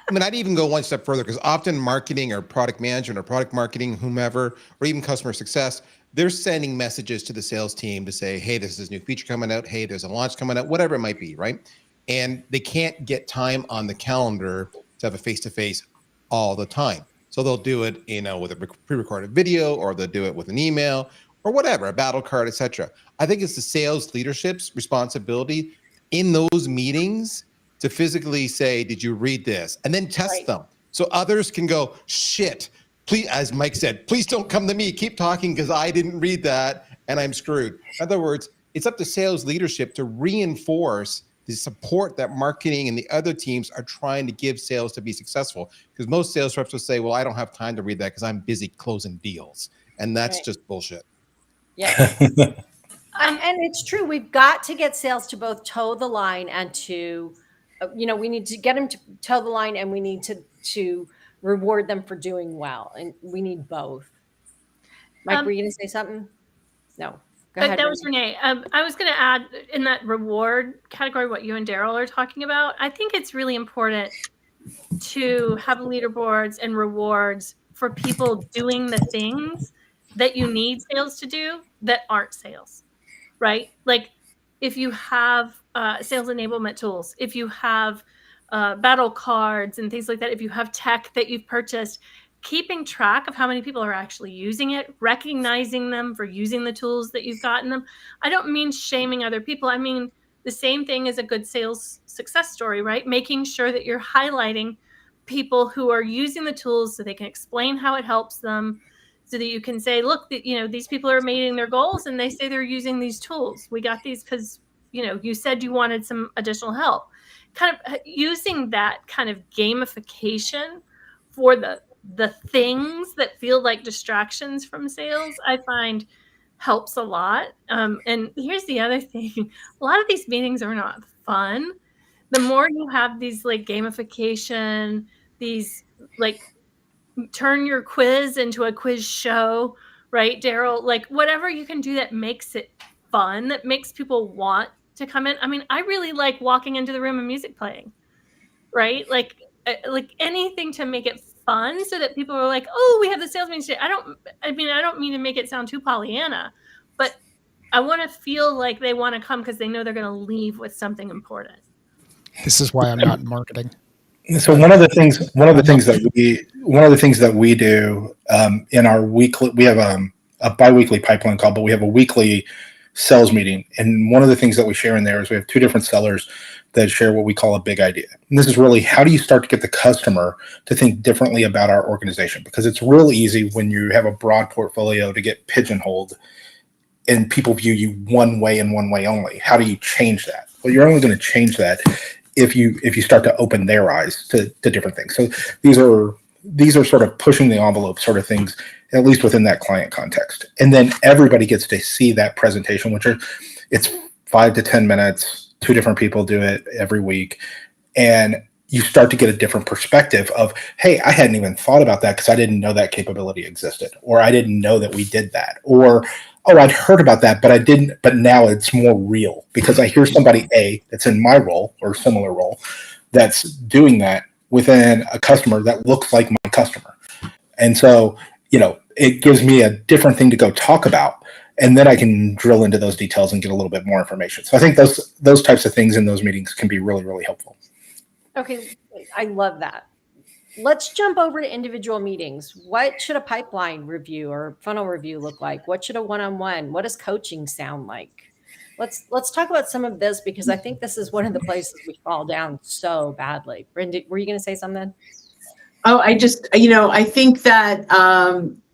I mean, I'd even go one step further, because often marketing or product management or product marketing, whomever, or even customer success, they're sending messages to the sales team to say, hey, there's this new feature coming out. Hey, there's a launch coming out, whatever it might be, right? And they can't get time on the calendar to have a face-to-face all the time. So they'll do it, with a pre-recorded video, or they'll do it with an email or whatever, a battle card, etc. I think it's the sales leadership's responsibility in those meetings to physically say, did you read this? And then test them. So others can go, shit, please, as Mike said, please don't come to me. Keep talking because I didn't read that and I'm screwed. In other words, it's up to sales leadership to reinforce the support that marketing and the other teams are trying to give sales to be successful. Because most sales reps will say, well, I don't have time to read that because I'm busy closing deals. And that's just bullshit.
Yeah. And it's true. We've got to get sales to both toe the line and to we need to get them to toe the line, and we need to reward them for doing well, and we need both. Mike, were you going to say something? No. Go ahead.
That was Renee. I was going to add in that reward category what you and Daryl are talking about. I think it's really important to have leaderboards and rewards for people doing the things that you need sales to do that aren't sales, right? Like if you have sales enablement tools, if you have battle cards and things like that, if you have tech that you've purchased, keeping track of how many people are actually using it, recognizing them for using the tools that you've gotten them. I don't mean shaming other people. I mean, the same thing as a good sales success story, right? Making sure that you're highlighting people who are using the tools so they can explain how it helps them, so that you can say, look, these people are meeting their goals and they say they're using these tools. We got these because, you said you wanted some additional help. Kind of using that kind of gamification for the things that feel like distractions from sales, I find helps a lot. And here's the other thing. A lot of these meetings are not fun. The more you have these like gamification, these like turn your quiz into a quiz show, right, Daryl? Like whatever you can do that makes it fun, that makes people want to come in. I mean, I really like walking into the room and music playing, right? Like anything to make it fun so that people are like, oh, we have the sales meeting today. I don't mean to make it sound too Pollyanna, but I want to feel like they want to come because they know they're going to leave with something important.
This is why I'm not in marketing.
So one of the things that we do in our weekly, we have a biweekly pipeline call, but we have a weekly sales meeting. And one of the things that we share in there is we have two different sellers that share what we call a big idea. And this is really, how do you start to get the customer to think differently about our organization? Because it's real easy when you have a broad portfolio to get pigeonholed and people view you one way and one way only. How do you change that? Well, you're only going to change that if you start to open their eyes to different things. So these are sort of pushing the envelope sort of things, at least within that client context. And then everybody gets to see that presentation, it's 5 to 10 minutes, 2 different people do it every week. And you start to get a different perspective of, hey, I hadn't even thought about that because I didn't know that capability existed, or I didn't know that we did that, or, oh, I'd heard about that, but I didn't, but now it's more real because I hear somebody that's in my role or similar role that's doing that within a customer that looks like my customer. And so, it gives me a different thing to go talk about. And then I can drill into those details and get a little bit more information. So I think those types of things in those meetings can be really, really helpful.
Okay, I love that. Let's jump over to individual meetings. What should a pipeline review or funnel review look like? What should a one-on-one? What does coaching sound like? Let's talk about some of this, because I think this is one of the places we fall down so badly. Brenda, were you going to say something?
Oh, I think that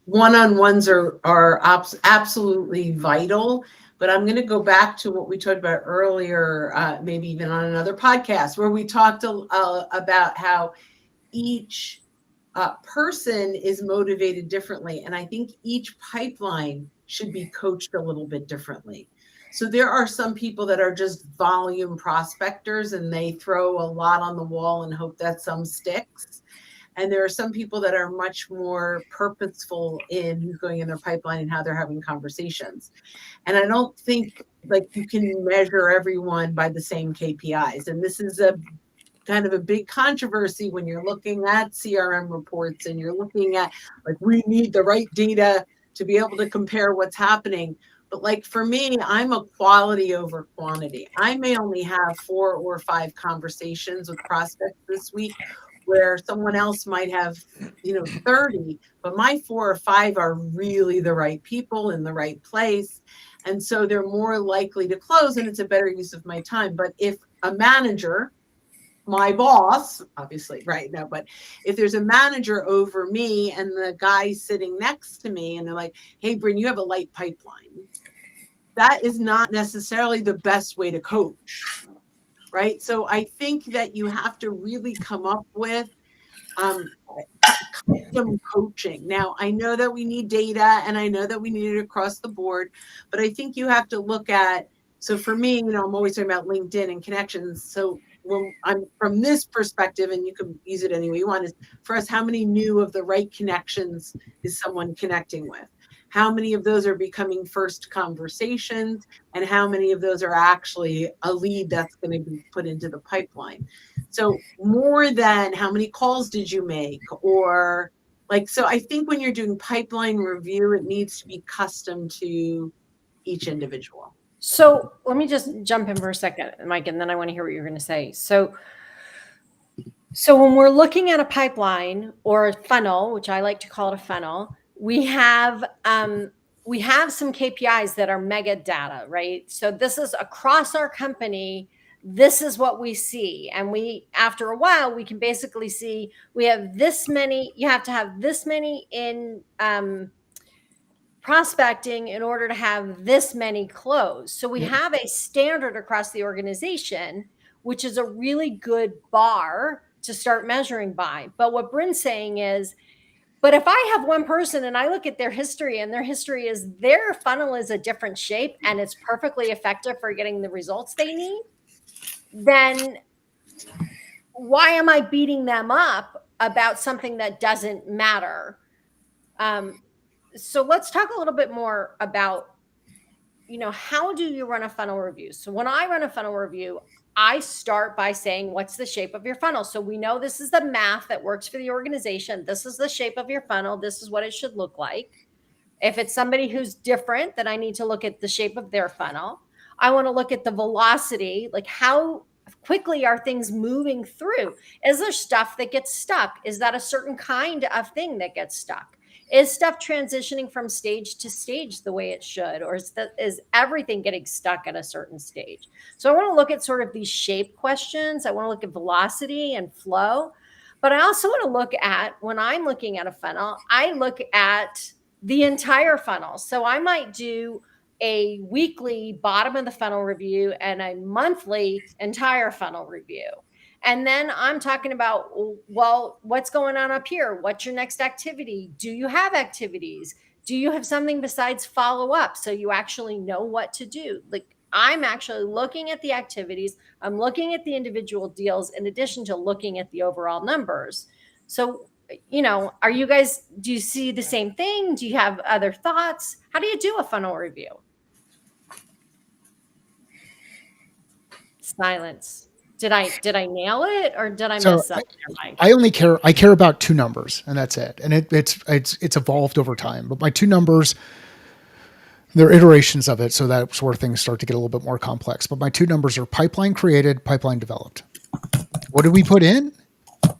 one-on-ones are absolutely vital. But I'm going to go back to what we talked about earlier, maybe even on another podcast, where we talked about how each person is motivated differently. And I think each pipeline should be coached a little bit differently. So there are some people that are just volume prospectors and they throw a lot on the wall and hope that some sticks. And there are some people that are much more purposeful in who's going in their pipeline and how they're having conversations. And I don't think you can measure everyone by the same KPIs. And this is a kind of a big controversy when you're looking at CRM reports and you're looking at we need the right data to be able to compare what's happening. But for me, I'm a quality over quantity. I may only have 4 or 5 conversations with prospects this week, where someone else might have 30, but my 4 or 5 are really the right people in the right place. And so they're more likely to close, and it's a better use of my time. But if a manager, my boss, obviously right now, but if there's a manager over me and the guy sitting next to me and they're like, hey, Bryn, you have a light pipeline, that is not necessarily the best way to coach. Right. So I think that you have to really come up with custom coaching. Now, I know that we need data and I know that we need it across the board, but I think you have to look at, so for me, I'm always talking about LinkedIn and connections. So when I'm from this perspective, and you can use it any way you want, is for us, how many new of the right connections is someone connecting with? How many of those are becoming first conversations? And how many of those are actually a lead that's going to be put into the pipeline? So more than how many calls did you make, or like, so I think when you're doing pipeline review, it needs to be custom to each individual.
So let me just jump in for a second, Mike, and then I want to hear what you're going to say. So when we're looking at a pipeline or a funnel, which I like to call it a funnel, we have some KPIs that are mega data, right? So this is across our company. This is what we see. And after a while, we can basically see we have this many, you have to have this many in prospecting in order to have this many closed. So we have a standard across the organization, which is a really good bar to start measuring by. But what Bryn's saying is, but if I have one person and I look at their history, and their history is their funnel is a different shape and it's perfectly effective for getting the results they need, then why am I beating them up about something that doesn't matter? So let's talk a little bit more about, how do you run a funnel review? So when I run a funnel review, I start by saying, what's the shape of your funnel? So we know this is the math that works for the organization. This is the shape of your funnel. This is what it should look like. If it's somebody who's different, then I need to look at the shape of their funnel. I want to look at the velocity, like how quickly are things moving through? Is there stuff that gets stuck? Is that a certain kind of thing that gets stuck? Is stuff transitioning from stage to stage the way it should? Or is everything getting stuck at a certain stage? So I want to look at sort of these shape questions. I want to look at velocity and flow. But I also want to look at, when I'm looking at a funnel, I look at the entire funnel. So I might do a weekly bottom of the funnel review and a monthly entire funnel review. And then I'm talking about, well, what's going on up here? What's your next activity? Do you have activities? Do you have something besides follow up so you actually know what to do? Like, I'm actually looking at the activities. I'm looking at the individual deals in addition to looking at the overall numbers. So, do you see the same thing? Do you have other thoughts? How do you do a funnel review? Silence. Did I nail it, or did I miss something, Mike?
I care about two numbers, and that's it. And it's evolved over time. But my two numbers, they're iterations of it, so that's where things start to get a little bit more complex. But my two numbers are pipeline created, pipeline developed. What did we put in?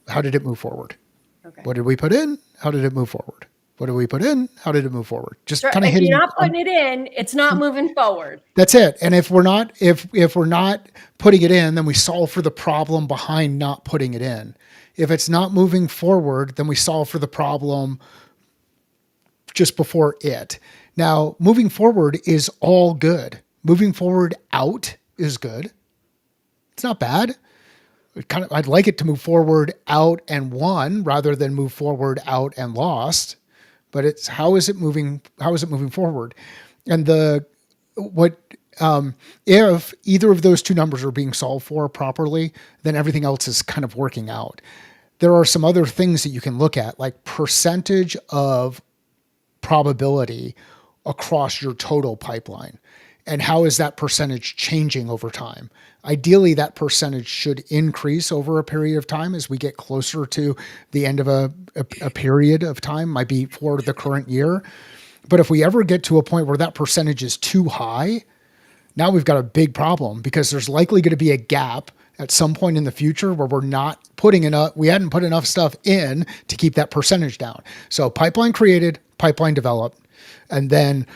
How did it move forward?
Okay.
What did we put in? How did it move forward? What did we put in? How did it move forward? Just
Sure.
kind of
If
hitting.
you're not putting it in, it's not moving forward.
That's it. And if we're not putting it in, then we solve for the problem behind not putting it in. If it's not moving forward, then we solve for the problem just before it. Now, moving forward is all good. Moving forward out is good. It's not bad. I'd like it to move forward out and won rather than move forward out and lost. But it's how is it moving forward? And if either of those two numbers are being solved for properly, then everything else is kind of working out. There are some other things that you can look at, like percentage of probability across your total pipeline. And how is that percentage changing over time? Ideally, that percentage should increase over a period of time as we get closer to the end of a period of time, might be for the current year. But if we ever get to a point where that percentage is too high, now we've got a big problem, because there's likely going to be a gap at some point in the future where we hadn't put enough stuff in to keep that percentage down. So pipeline created, pipeline developed, and then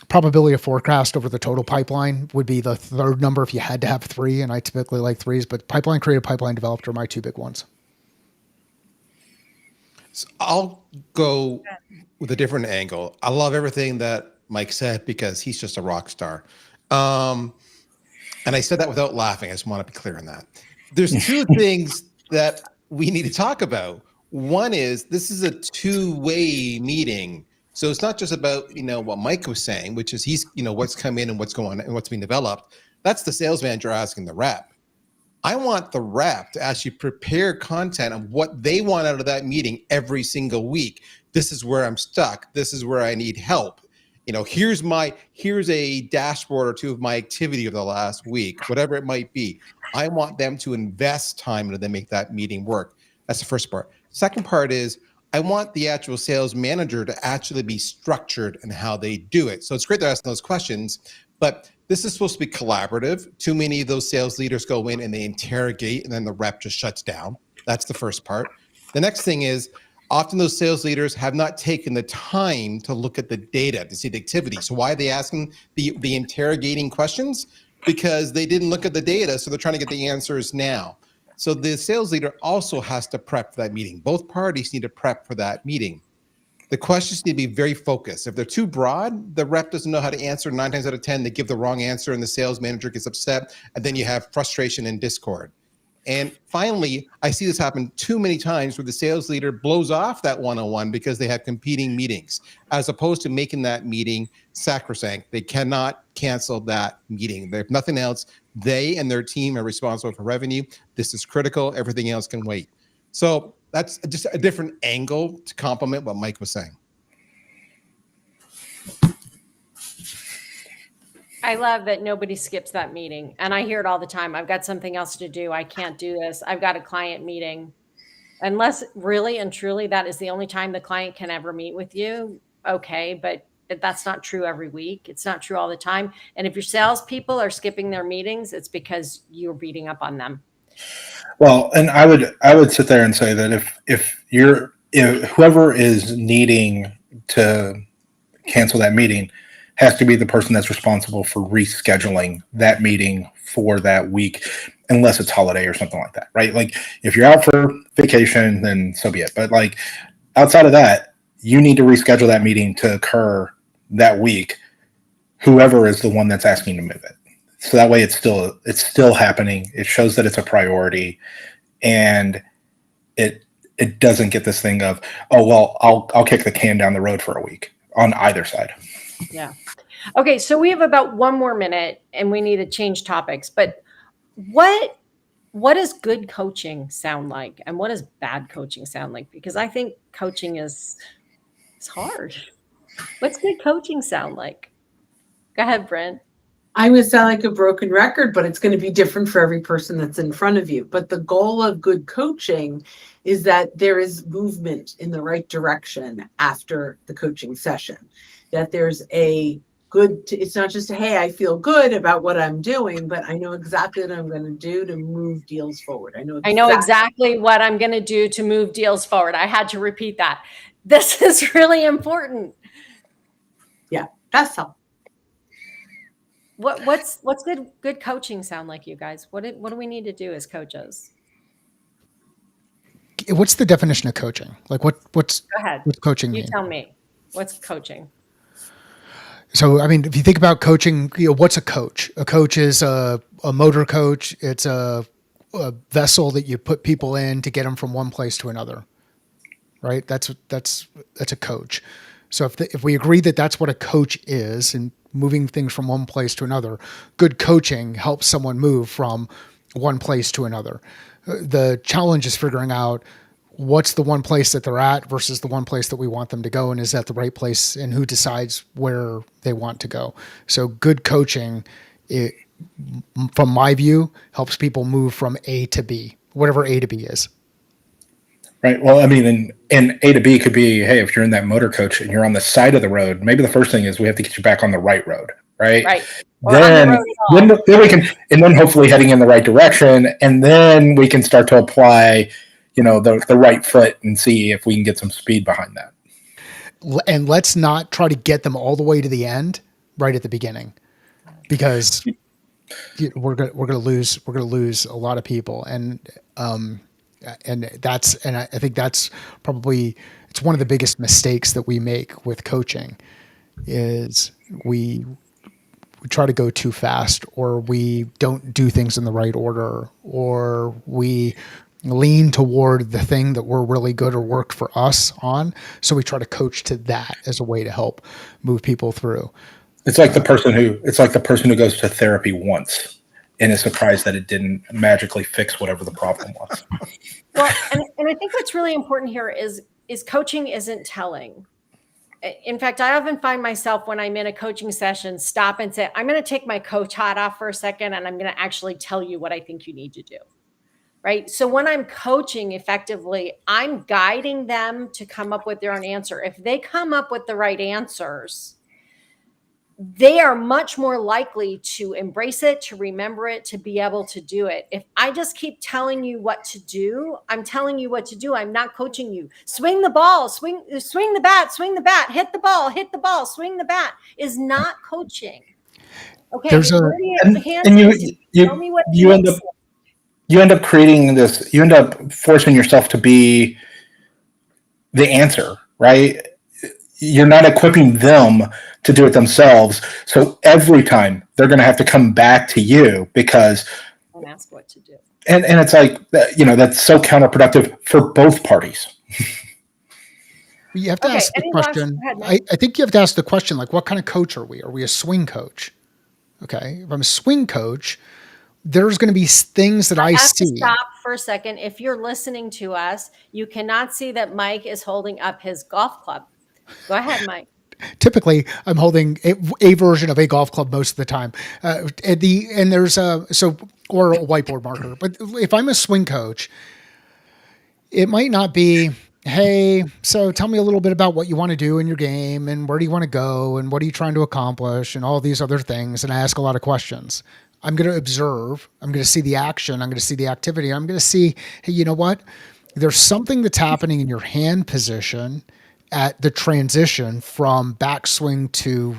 probability of forecast over the total pipeline would be the third number if you had to have three, and I typically like threes, but pipeline created, pipeline developed are my two big ones.
So I'll go with a different angle. I love everything that Mike said because he's just a rock star. And I said that without laughing. I just want to be clear on that. There's two things that we need to talk about. One is, this is a two-way meeting. So it's not just about, what Mike was saying, which is he's, what's come in and what's going on and what's being developed. That's the sales manager asking the rep. I want the rep to actually prepare content of what they want out of that meeting every single week. This is where I'm stuck. This is where I need help. Here's a dashboard or two of my activity of the last week, whatever it might be. I want them to invest time into make that meeting work. That's the first part. Second part is I want the actual sales manager to actually be structured in how they do it. So it's great they're asking those questions, but this is supposed to be collaborative. Too many of those sales leaders go in and they interrogate, and then the rep just shuts down. That's the first part. The next thing is often those sales leaders have not taken the time to look at the data to see the activity. So why are they asking the interrogating questions? Because they didn't look at the data, so they're trying to get the answers now. So the sales leader also has to prep for that meeting. Both parties need to prep for that meeting. The questions need to be very focused. If they're too broad, the rep doesn't know how to answer. 9 times out of 10, they give the wrong answer and the sales manager gets upset. And then you have frustration and discord. And finally, I see this happen too many times where the sales leader blows off that one-on-one because they have competing meetings, as opposed to making that meeting sacrosanct. They cannot cancel that meeting. If nothing else, they and their team are responsible for revenue. This is critical. Everything else can wait. So that's just a different angle to complement what Mike was saying.
I love that nobody skips that meeting. And I hear it all the time. I've got something else to do. I can't do this. I've got a client meeting. Unless really and truly that is the only time the client can ever meet with you. Okay. But that's not true every week. It's not true all the time. And if your salespeople are skipping their meetings, it's because you're beating up on them.
Well, and I would sit there and say that if whoever is needing to cancel that meeting has to be the person that's responsible for rescheduling that meeting for that week, unless it's holiday or something like that, right? Like if you're out for vacation, then so be it. But like outside of that, you need to reschedule that meeting to occur that week, whoever is the one that's asking to move it. So that way it's still happening. It shows that it's a priority, and it doesn't get this thing of, oh, well, I'll kick the can down the road for a week on either side.
Yeah. Okay. So we have about 1 more minute and we need to change topics, but what does good coaching sound like? And what does bad coaching sound like? Because I think coaching it's hard. What's good coaching sound like? Go ahead, Brent.
I would sound like a broken record, but it's going to be different for every person that's in front of you. But the goal of good coaching is that there is movement in the right direction after the coaching session, that there's it's not just, hey, I feel good about what I'm doing, but I know exactly what I'm going to do to move deals forward. I know
exactly what I'm going to do to move deals forward. I had to repeat that. This is really important.
Yeah, that's all.
What's good coaching sound like, you guys? What do we need to do as coaches?
What's the definition of coaching? Like what's
Go ahead.
What's coaching mean?
You tell me. What's coaching?
So, I mean, if you think about coaching, what's a coach? A coach is a motor coach. It's a vessel that you put people in to get them from one place to another, right? That's a coach. So if we agree that that's what a coach is, and moving things from one place to another, good coaching helps someone move from one place to another. The challenge is figuring out what's the one place that they're at versus the one place that we want them to go, and is that the right place, and who decides where they want to go. So good coaching, from my view, helps people move from A to B, whatever A to B is.
Right. Well, I mean, and A to B could be, hey, if you're in that motor coach and you're on the side of the road, maybe the first thing is we have to get you back on the right road, right?
Right.
Then we can, and then hopefully heading in the right direction, and then we can start to apply, the right foot and see if we can get some speed behind that.
And let's not try to get them all the way to the end right at the beginning, because we're gonna lose a lot of people, and I think that's probably, it's one of the biggest mistakes that we make with coaching, is we try to go too fast, or we don't do things in the right order, or we lean toward the thing that we're really good or worked for us on. So we try to coach to that as a way to help move people through.
It's like the person who goes to therapy once and is surprised that it didn't magically fix whatever the problem was.
Well, and I think what's really important here is coaching isn't telling. In fact, I often find myself when I'm in a coaching session, stop and say, I'm going to take my coach hat off for a second, and I'm going to actually tell you what I think you need to do. Right. So when I'm coaching effectively, I'm guiding them to come up with their own answer. If they come up with the right answers, they are much more likely to embrace it, to remember it, to be able to do it. If I just keep telling you what to do, I'm telling you what to do. I'm not coaching you. Swing the ball, swing the bat, hit the ball, swing the bat is not coaching. Okay.
There's a-
You end up creating this, you end up forcing yourself to be the answer, right? You're not equipping them to do it themselves. So every time they're going to have to come back to you because
and ask what to do.
And it's like, you know, that's so counterproductive for both parties.
You have to ask the question. I think you have to ask the question, like, what kind of coach are we? Are we a swing coach? Okay. If I'm a swing coach, there's going to be things that I see.
To stop for a second. If you're listening to us, you cannot see that Mike is holding up his golf club. Go ahead, Mike.
Typically, I'm holding a version of a golf club most of the time, or a whiteboard marker. But if I'm a swing coach, it might not be, hey, so tell me a little bit about what you want to do in your game and where do you want to go and what are you trying to accomplish and all these other things. And I ask a lot of questions. I'm going to observe. I'm going to see the action. I'm going to see the activity. I'm going to see, hey, you know what? There's something that's happening in your hand position at the transition from backswing to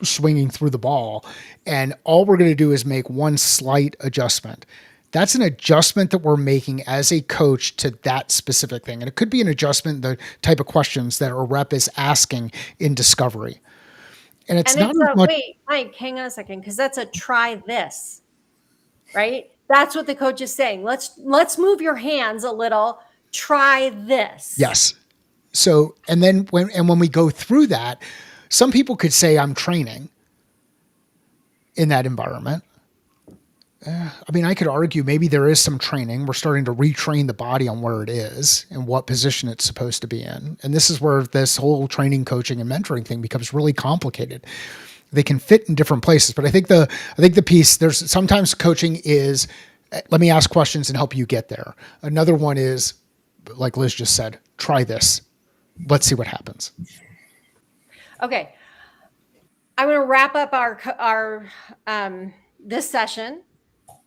swinging through the ball. And all we're going to do is make one slight adjustment. That's an adjustment that we're making as a coach to that specific thing. And it could be an adjustment, the type of questions that a rep is asking in discovery. And it's not as much.
Wait, Mike, hang on a second, because that's a try this, right? That's what the coach is saying. Let's move your hands a little. Try this.
Yes. So, and then when we go through that, some people could say I'm training in that environment. I mean, I could argue maybe there is some training. We're starting to retrain the body on where it is and what position it's supposed to be in. And this is where this whole training, coaching, and mentoring thing becomes really complicated. They can fit in different places, but I think the piece, there's sometimes coaching is, let me ask questions and help you get there. Another one is, like Liz just said, try this. Let's see what happens.
Okay. I'm going to wrap up our this session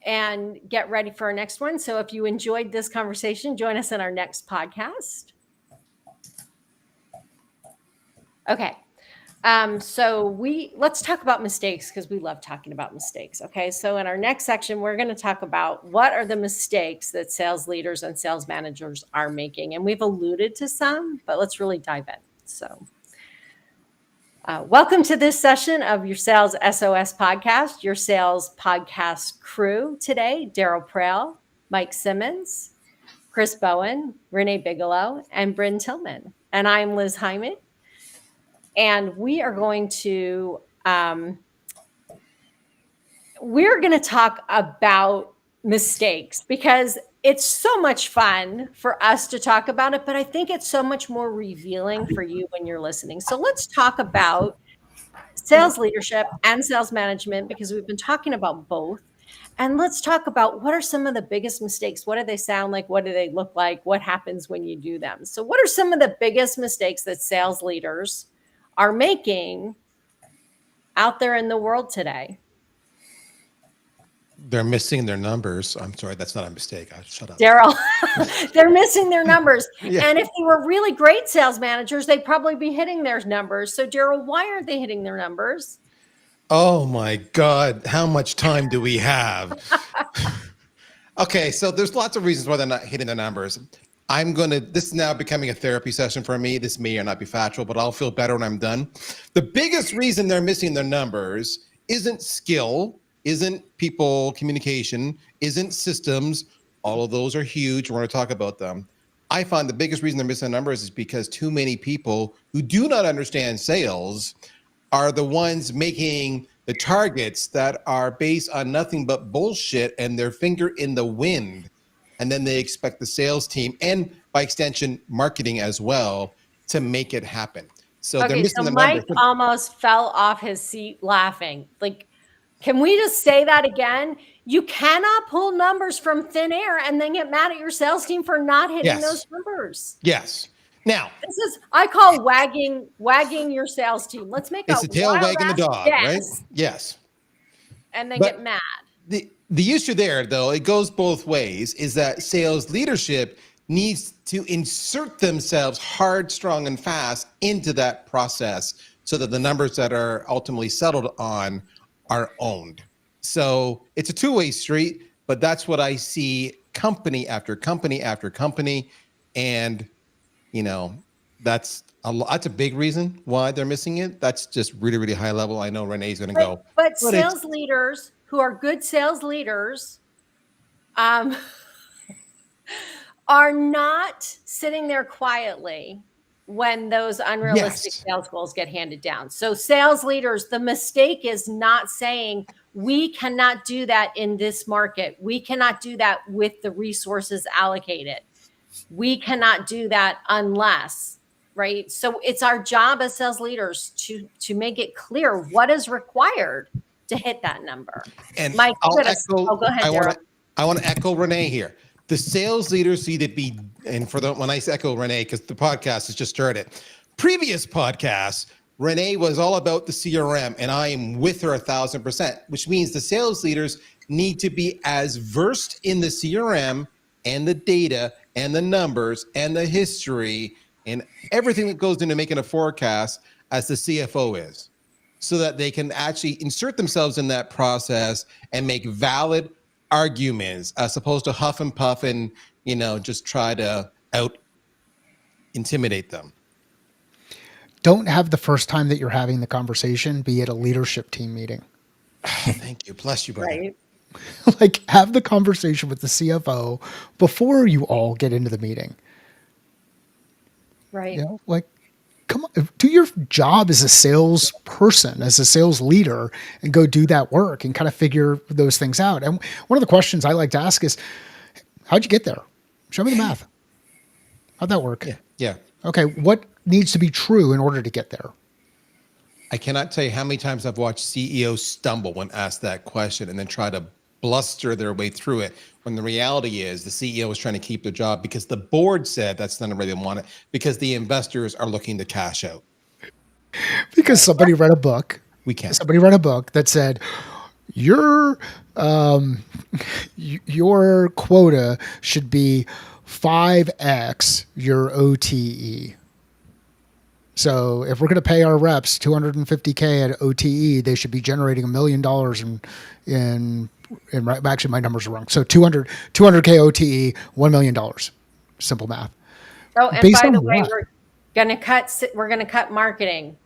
and get ready for our next one. So if you enjoyed this conversation, join us in our next podcast. Okay. So let's talk about mistakes because we love talking about mistakes. Okay. So in our next section, we're going to talk about what are the mistakes that sales leaders and sales managers are making. And we've alluded to some, but let's really dive in. So welcome to this session of your Sales SOS podcast, your sales podcast crew today, Daryl Prale, Mike Simmons, Chris Bowen, Renee Bigelow, and Bryn Tillman. And I'm Liz Hyman. And we are going to talk about mistakes because it's so much fun for us to talk about it, but I think it's so much more revealing for you when you're listening. So let's talk about sales leadership and sales management because we've been talking about both. And let's talk about what are some of the biggest mistakes? What do they sound like? What do they look like? What happens when you do them? So what are some of the biggest mistakes that sales leaders are making out there in the world today?
They're missing their numbers. I'm sorry, that's not a mistake. Shut up.
Daryl, they're missing their numbers.
Yeah.
And if they were really great sales managers, they'd probably be hitting their numbers. So Daryl, why aren't they hitting their numbers?
Oh my God, how much time do we have? Okay, so there's lots of reasons why they're not hitting their numbers. This is now becoming a therapy session for me. This may or not be factual, but I'll feel better when I'm done. The biggest reason they're missing their numbers isn't skill, isn't people communication, isn't systems. All of those are huge. We're going to talk about them. I find the biggest reason they're missing their numbers is because too many people who do not understand sales are the ones making the targets that are based on nothing but bullshit and their finger in the wind. And then they expect the sales team and by extension, marketing as well to make it happen. So they're
Okay,
missing
so
the
Mike
numbers.
almost fell off his seat laughing. Like, can we just say that again? You cannot pull numbers from thin air and then get mad at your sales team for not hitting
Yes.
those numbers.
Yes. Now,
This is, I call wagging your sales team. Let's make
it's
a
the tail
wild
wagging the
ass
dog, right?
guess
Yes.
and then
But
get mad.
the issue there, though, it goes both ways, is that sales leadership needs to insert themselves hard, strong, and fast into that process so that the numbers that are ultimately settled on are owned. So it's a two-way street, but that's what I see company after company after company. And, you know, that's a big reason why they're missing it. That's just really, really high level. I know Renee's going to go.
But
But it's-
sales leaders who are good sales leaders are not sitting there quietly when those unrealistic
Yes.
sales goals get handed down. So sales leaders, the mistake is not saying we cannot do that in this market. We cannot do that with the resources allocated. We cannot do that unless, right? So it's our job as sales leaders to make it clear what is required to hit that number.
And
Mike,
I'll
go ahead, Daryl.
I want to echo Renee here. The sales leaders need to be, and when I echo Renee, because the podcast has just started. Previous podcasts, Renee was all about the CRM, and I am with her 1,000%, which means the sales leaders need to be as versed in the CRM and the data and the numbers and the history and everything that goes into making a forecast as the CFO is, so that they can actually insert themselves in that process and make valid arguments as opposed to huff and puff and, just try to out intimidate them.
Don't have the first time that you're having the conversation be at a leadership team meeting.
Thank you. Bless you, brother.
Right.
Like, have the conversation with the CFO before you all get into the meeting.
Right.
You know, like, come on, do your job as a salesperson, as a sales leader, and go do that work and kind of figure those things out. And one of the questions I like to ask is, how'd you get there? Show me the math. How'd that work?
Yeah.
Okay, what needs to be true in order to get there?
I cannot tell you how many times I've watched CEOs stumble when asked that question and then try to bluster their way through it, when the reality is the CEO is trying to keep their job because the board said that's not the way they want it, because the investors are looking to cash out.
Because somebody read a book. Somebody read a book that said your quota should be 5x your OTE. So if we're going to pay our reps $250K at OTE, they should be generating $1 million in actually my numbers are wrong. So 200K OTE, $1 million. Simple math.
Oh, and
Based
by the
on
way,
what?
we're gonna cut marketing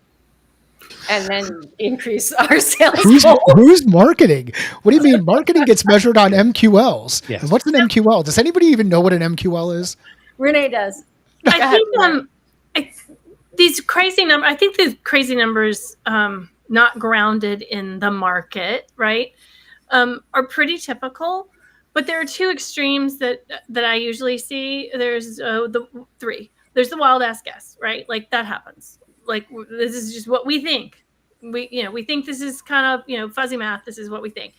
and then increase our sales.
Who's marketing? What do you mean? Marketing gets measured on MQLs.
Yes.
What's an MQL? Does anybody even know what an MQL is?
Renee does.
I think these crazy numbers. I think the crazy numbers, not grounded in the market, right, are pretty typical. But there are two extremes that I usually see. There's the three. There's the wild ass guess, right? Like that happens. Like this is just what we think. We think this is kind of fuzzy math. This is what we think.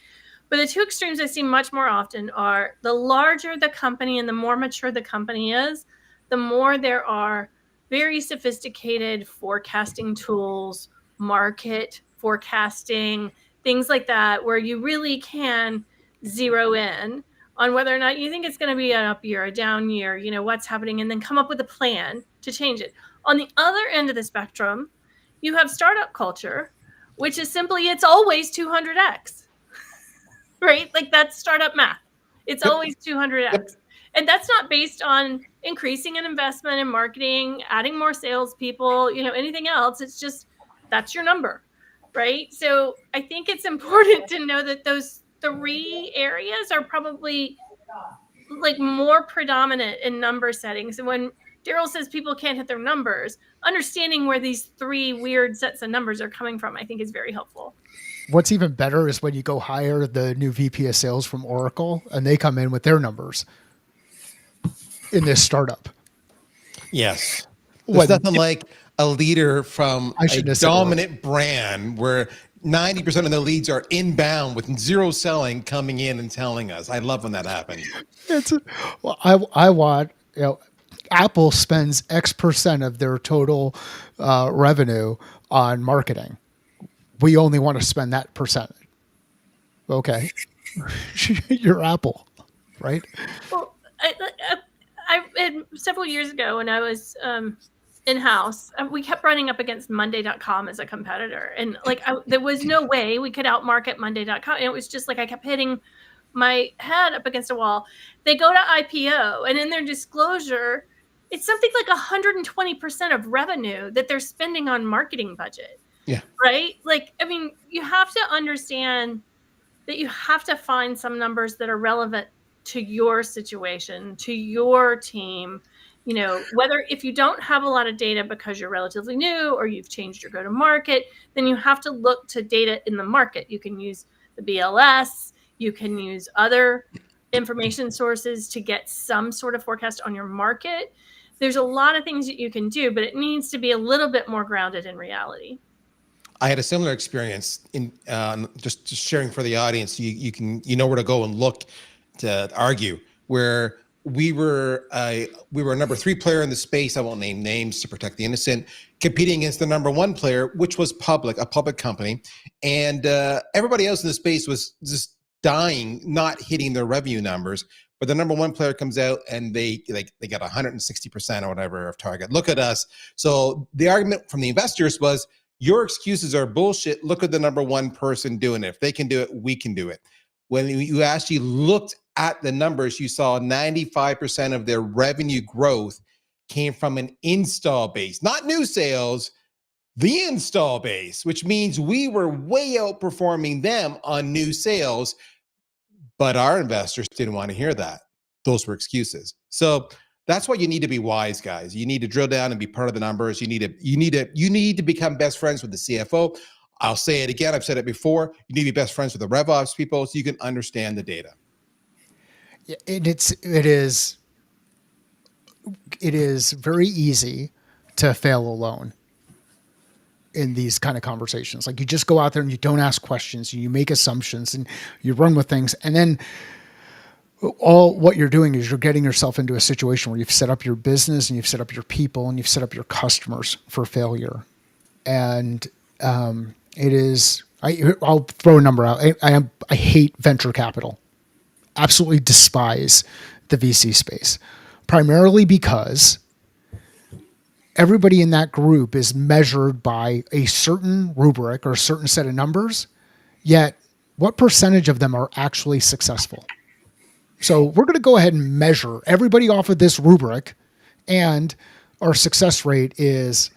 But the two extremes I see much more often are the larger the company and the more mature the company is, the more there are very sophisticated forecasting tools, market forecasting, things like that, where you really can zero in on whether or not you think it's going to be an up year, a down year, what's happening, and then come up with a plan to change it. On the other end of the spectrum, you have startup culture, which is simply it's always 200x, right? Like that's startup math. It's always 200x. Yep. And that's not based on increasing an investment in marketing, adding more salespeople, anything else. It's just that's your number, right? So I think it's important to know that those three areas are probably like more predominant in number settings. And when Daryl says people can't hit their numbers. Understanding where these three weird sets of numbers are coming from, I think, is very helpful.
What's even better is when you go hire the new VP of sales from Oracle and they come in with their numbers in this startup.
Yes. There's nothing like a leader from a dominant brand where 90% of the leads are inbound with zero selling coming in and telling us. I love when that happens.
I want, Apple spends X% of their total revenue on marketing. We only want to spend that percent. Okay. You're Apple, right?
Well, I several years ago when I was in-house, we kept running up against Monday.com as a competitor. And there was no way we could outmarket Monday.com. And it was just like I kept hitting my head up against a wall. They go to IPO, and in their disclosure, it's something like 120% of revenue that they're spending on marketing budget.
Yeah.
Right? You have to understand that you have to find some numbers that are relevant to your situation, to your team. Whether if you don't have a lot of data because you're relatively new or you've changed your go-to-market, then you have to look to data in the market. You can use the BLS, you can use other information sources to get some sort of forecast on your market. There's a lot of things that you can do, but it needs to be a little bit more grounded in reality.
I had a similar experience in just sharing for the audience. You know where to go and look to argue. Where we were a number 3 player in the space. I won't name names to protect the innocent, competing against the number 1 player, which was a public company, and everybody else in the space was just dying, not hitting their revenue numbers. But the number 1 player comes out and they got 160% or whatever of target. Look at us. So the argument from the investors was, your excuses are bullshit. Look at the number 1 person doing it. If they can do it, we can do it. When you actually looked at the numbers, you saw 95% of their revenue growth came from an install base, not new sales, the install base, which means we were way outperforming them on new sales, but our investors didn't want to hear that. Those were excuses. So that's why you need to be wise, guys. You need to drill down and be part of the numbers. You need to become best friends with the CFO. I'll say it again. I've said it before. You need to be best friends with the RevOps people so you can understand the data.
Yeah, it is very easy to fail alone in these kind of conversations. Like, you just go out there and you don't ask questions, and you make assumptions and you run with things, and then all what you're doing is you're getting yourself into a situation where you've set up your business and you've set up your people and you've set up your customers for failure. And I'll throw a number out. I hate venture capital. Absolutely despise the VC space, primarily because everybody in that group is measured by a certain rubric or a certain set of numbers, yet what percentage of them are actually successful? So we're going to go ahead and measure everybody off of this rubric, and our success rate is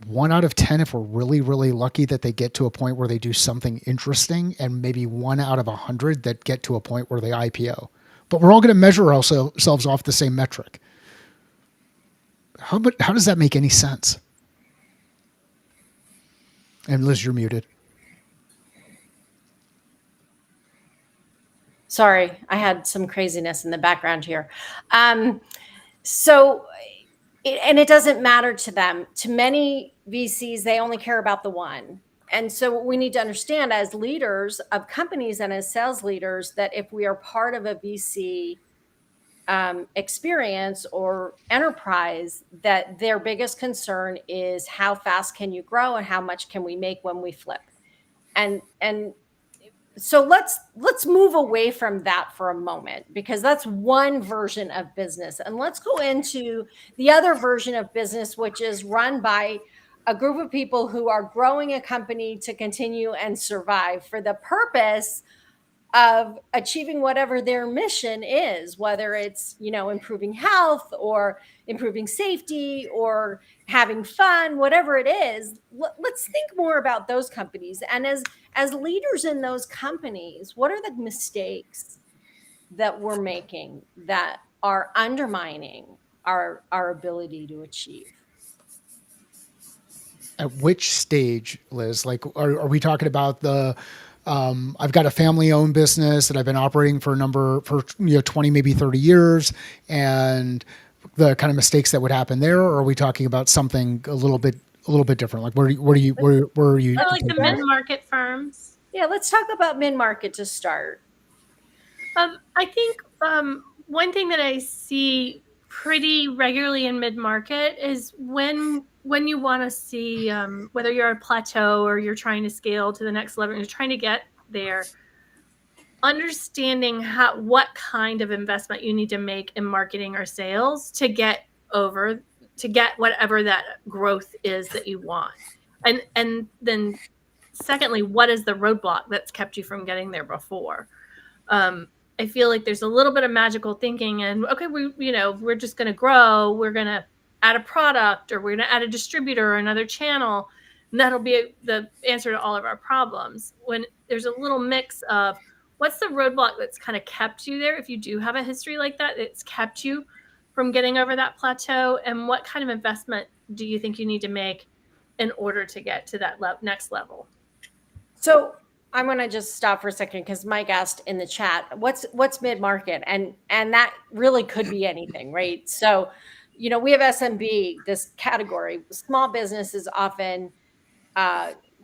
1 out of 10 if we're really, really lucky that they get to a point where they do something interesting, and maybe 1 out of 100 that get to a point where they IPO. But we're all going to measure ourselves off the same metric. How does that make any sense? And Liz, you're muted.
Sorry, I had some craziness in the background here. And it doesn't matter to them. To many VCs, they only care about the one. And so what we need to understand as leaders of companies and as sales leaders, that if we are part of a VC experience or enterprise, that their biggest concern is how fast can you grow and how much can we make when we flip. And so let's move away from that for a moment, because that's one version of business. And let's go into the other version of business, which is run by a group of people who are growing a company to continue and survive for the purpose of achieving whatever their mission is, whether it's, improving health or improving safety or having fun, whatever it is. Let's think more about those companies. And as leaders in those companies, what are the mistakes that we're making that are undermining our ability to achieve.
At which stage, Liz? Like, are we talking about the? I've got a family-owned business that I've been operating for 20, maybe 30 years, and the kind of mistakes that would happen there, or are we talking about something a little bit different? Like, where are you?
I like the mid-market firms.
Yeah, let's talk about mid-market to start.
I think one thing that I see pretty regularly in mid-market is when you want to see whether you're at a plateau or you're trying to scale to the next level, you're trying to get there, understanding what kind of investment you need to make in marketing or sales to get whatever that growth is that you want. And then secondly, what is the roadblock that's kept you from getting there before? I feel like there's a little bit of magical thinking and okay, we're just going to grow. We're going to add a product or we're going to add a distributor or another channel. And that'll be the answer to all of our problems. When there's a little mix of what's the roadblock that's kind of kept you there. If you do have a history like that, it's kept you from getting over that plateau. And what kind of investment do you think you need to make in order to get to that next level?
So I'm going to just stop for a second because Mike asked in the chat, what's mid-market? And that really could be anything, right? So, we have SMB, this category. Small business is often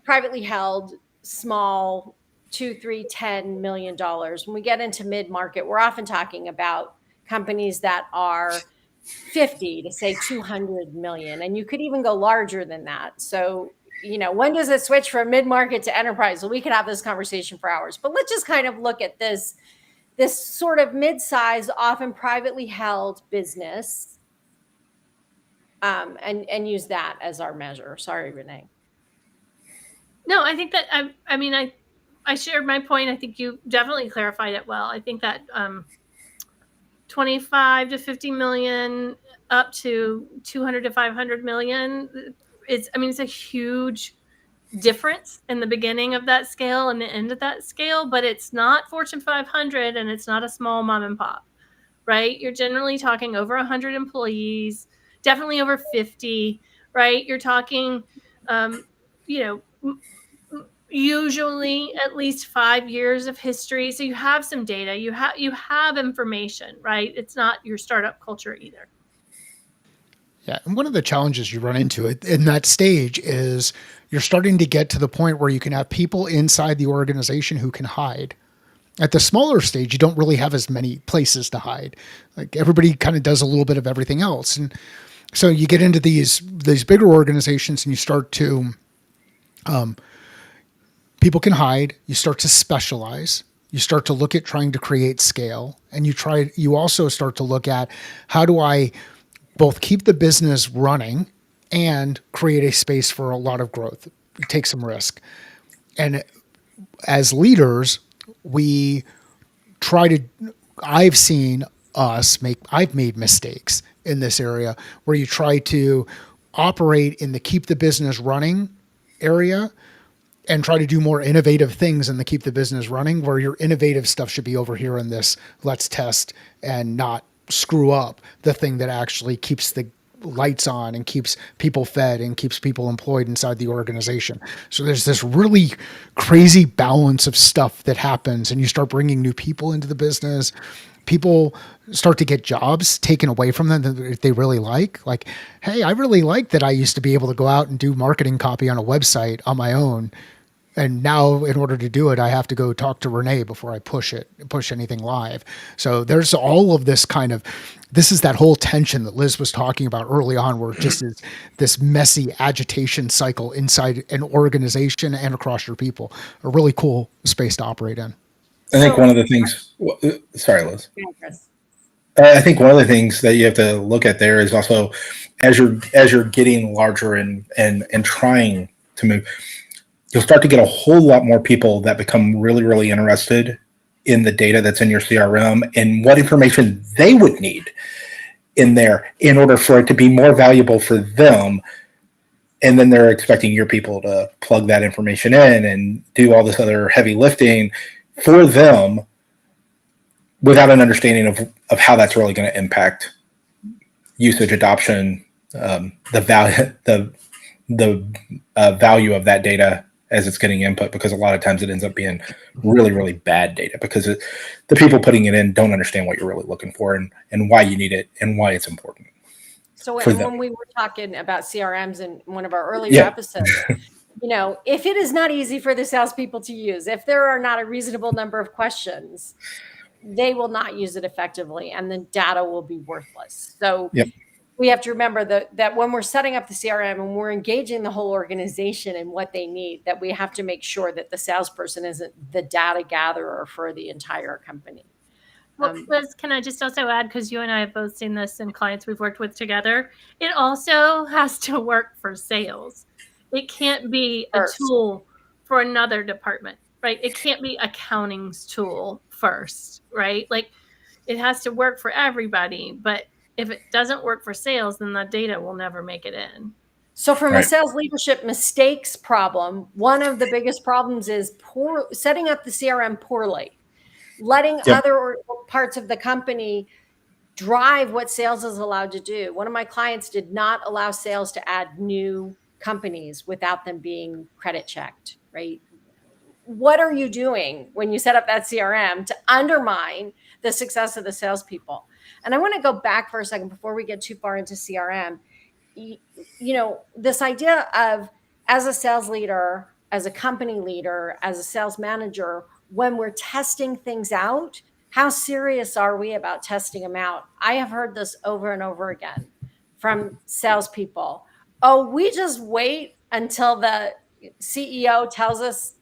privately held, small, $2, $3, $10 million. When we get into mid-market, we're often talking about companies that are 50 to say 200 million. And you could even go larger than that. So, when does it switch from mid-market to enterprise? Well, we could have this conversation for hours, but let's just kind of look at this sort of mid-size, often privately held business, and use that as our measure. Sorry, Renee.
No, I think that I shared my point. I think you definitely clarified it well. I think that 25 to 50 million up to 200 to 500 million it's a huge difference in the beginning of that scale and the end of that scale, but it's not Fortune 500 and it's not a small mom and pop, right? You're generally talking over 100 employees, definitely over 50, right? You're talking, usually at least 5 years of history. So you have some data, you have information, right? It's not your startup culture either.
Yeah, and one of the challenges you run into in that stage is you're starting to get to the point where you can have people inside the organization who can hide. At the smaller stage, you don't really have as many places to hide. Like everybody kind of does a little bit of everything else. And so you get into these bigger organizations and you start to, people can hide, you start to specialize, you start to look at trying to create scale, and you also start to look at how do I both keep the business running and create a space for a lot of growth, take some risk. And as leaders, I've made mistakes in this area where you try to operate in the keep the business running area and try to do more innovative things in the keep the business running, where your innovative stuff should be over here in this let's test and not screw up the thing that actually keeps the lights on and keeps people fed and keeps people employed inside the organization. So there's this really crazy balance of stuff that happens, and you start bringing new people into the business. People start to get jobs taken away from them that they really like. Like, hey, I really like that I used to be able to go out and do marketing copy on a website on my own. And now in order to do it, I have to go talk to Renee before I push anything live. So there's all of this this is that whole tension that Liz was talking about early on, where it just is this messy agitation cycle inside an organization and across your people. A really cool space to operate in.
I think one of the things, sorry, Liz. I think one of the things that you have to look at there is also as you're getting larger and trying to move, you'll start to get a whole lot more people that become really, really interested in the data that's in your CRM and what information they would need in there in order for it to be more valuable for them. And then they're expecting your people to plug that information in and do all this other heavy lifting for them without an understanding of how that's really going to impact usage adoption, the value of that data as it's getting input, because a lot of times it ends up being really, really bad data because the people putting it in don't understand what you're really looking for and why you need it and why it's important.
So when we were talking about CRMs in one of our earlier episodes, if it is not easy for the salespeople to use, if there are not a reasonable number of questions, they will not use it effectively and the data will be worthless. So we have to remember that when we're setting up the CRM and we're engaging the whole organization in what they need, that we have to make sure that the salesperson isn't the data gatherer for the entire company.
Well, Liz, can I just also add, because you and I have both seen this in clients we've worked with together, it also has to work for sales. It can't be a tool for another department, right? It can't be accounting's tool first, right? Like it has to work for everybody, but if it doesn't work for sales, then the data will never make it in.
So from a sales leadership mistakes problem, one of the biggest problems is setting up the CRM poorly, letting other parts of the company drive what sales is allowed to do. One of my clients did not allow sales to add new companies without them being credit checked, right? What are you doing when you set up that CRM to undermine the success of the salespeople? And I want to go back for a second before we get too far into CRM. This idea of, as a sales leader, as a company leader, as a sales manager, when we're testing things out, how serious are we about testing them out? I have heard this over and over again from salespeople. Oh, we just wait until the CEO tells us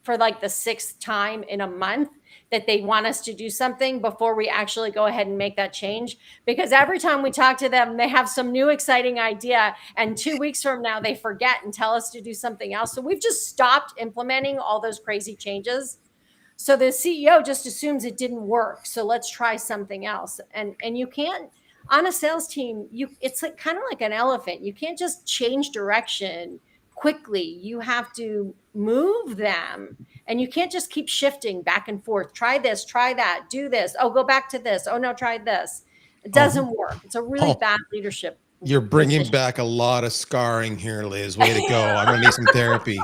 for like the 6th time in a month that they want us to do something before we actually go ahead and make that change. Because every time we talk to them, they have some new exciting idea. And 2 weeks from now, they forget and tell us to do something else. So we've just stopped implementing all those crazy changes. So the CEO just assumes it didn't work. So let's try something else. And you can't, on a sales team, it's like kind of like an elephant. You can't just change direction quickly. You have to move them, and you can't just keep shifting back and forth. Try this, try that, do this. Oh, go back to this. Oh no, try this. It doesn't work. It's a really bad leadership.
You're bringing back a lot of scarring here, Liz. Way to go. I'm going to need some therapy.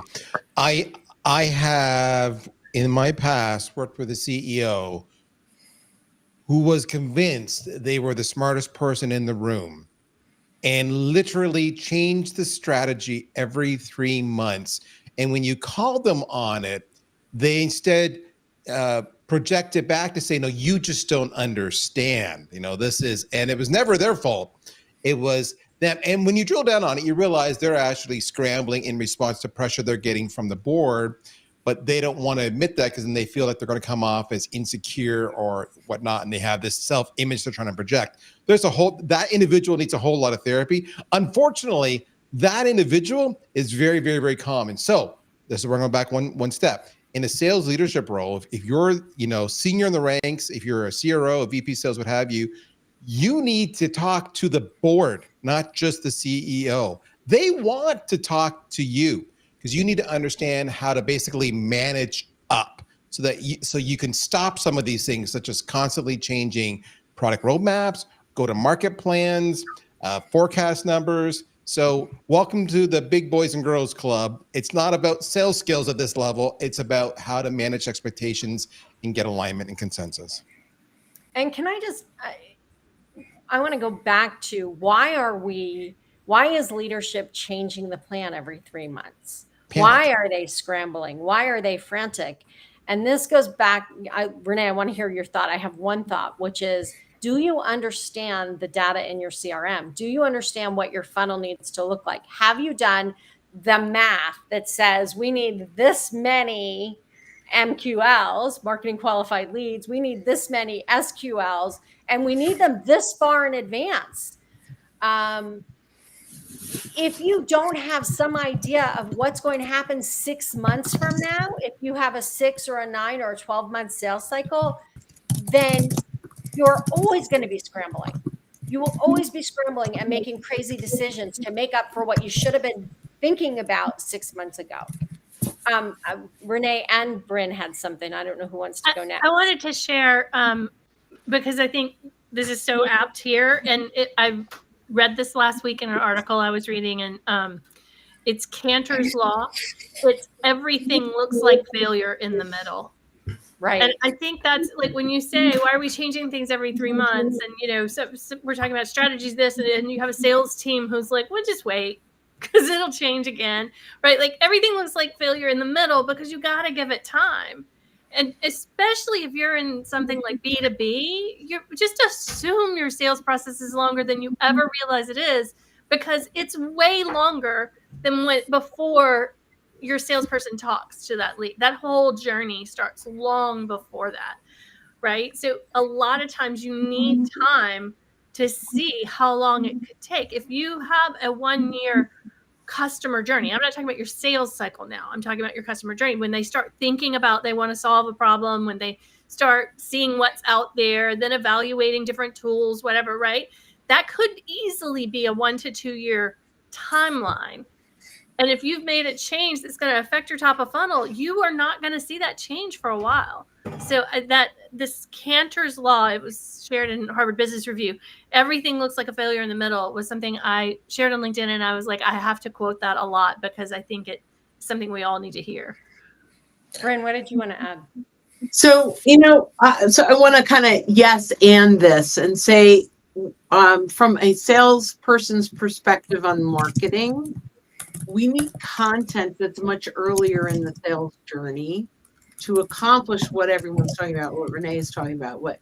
I have in my past worked with a CEO who was convinced they were the smartest person in the room and literally changed the strategy every 3 months. And when you called them on it, they instead project it back to say, no, you just don't understand. And it was never their fault. It was them. And when you drill down on it, you realize they're actually scrambling in response to pressure they're getting from the board, but they don't want to admit that because then they feel like they're going to come off as insecure or whatnot. And they have this self-image they're trying to project. That individual needs a whole lot of therapy. Unfortunately, that individual is very, very, very common. So this is, we're going back one step. In a sales leadership role, if you're, senior in the ranks, if you're a CRO, a VP sales, what have you, you need to talk to the board, not just the CEO. They want to talk to you because you need to understand how to basically manage up so you can stop some of these things, such as constantly changing product roadmaps, go-to-market plans, forecast numbers. So welcome to the big boys and girls club. It's not about sales skills at this level. It's about how to manage expectations and get alignment and consensus.
And can I want to go back to why is leadership changing the plan every 3 months? Why are they scrambling? Why are they frantic? And this goes back, Renee, I want to hear your thought. I have one thought, which is, do you understand the data in your CRM? Do you understand what your funnel needs to look like? Have you done the math that says we need this many MQLs, marketing qualified leads, we need this many SQLs, and we need them this far in advance? If you don't have some idea of what's going to happen 6 months from now, if you have a 6 or a 9 or a 12-month sales cycle, then you're always going to be scrambling. You will always be scrambling and making crazy decisions to make up for what you should have been thinking about 6 months ago. Renee and Bryn had something. I don't know who wants to go next.
I wanted to share because I think this is so apt here, and read this last week in an article I was reading, and it's Cantor's Law. It's everything looks like failure in the middle.
Right.
And I think that's like when you say, why are we changing things every 3 months? And, so we're talking about strategies, this, and you have a sales team who's like, well, just wait because it'll change again, right? Like everything looks like failure in the middle because you got to give it time. And especially if you're in something like B2B, you just assume your sales process is longer than you ever realize it is, because it's way longer than before your salesperson talks to that lead. That whole journey starts long before that, right? So a lot of times you need time to see how long it could take. If you have a 1-year customer journey, I'm not talking about your sales cycle now, I'm talking about your customer journey. When they start thinking about, they want to solve a problem, when they start seeing what's out there, then evaluating different tools, whatever, right? That could easily be a 1 to 2 year timeline. And if you've made a change that's going to affect your top of funnel, you are not going to see that change for a while. So that this Cantor's Law, it was shared in Harvard Business Review. Everything looks like a failure in the middle was something I shared on LinkedIn. And I was like, I have to quote that a lot because I think it's something we all need to hear.
Bryn, what did you want to add?
So, so I want to kind of yes and this and say, from a salesperson's perspective on marketing, we need content that's much earlier in the sales journey to accomplish what everyone's talking about, what Renee is talking about. Right?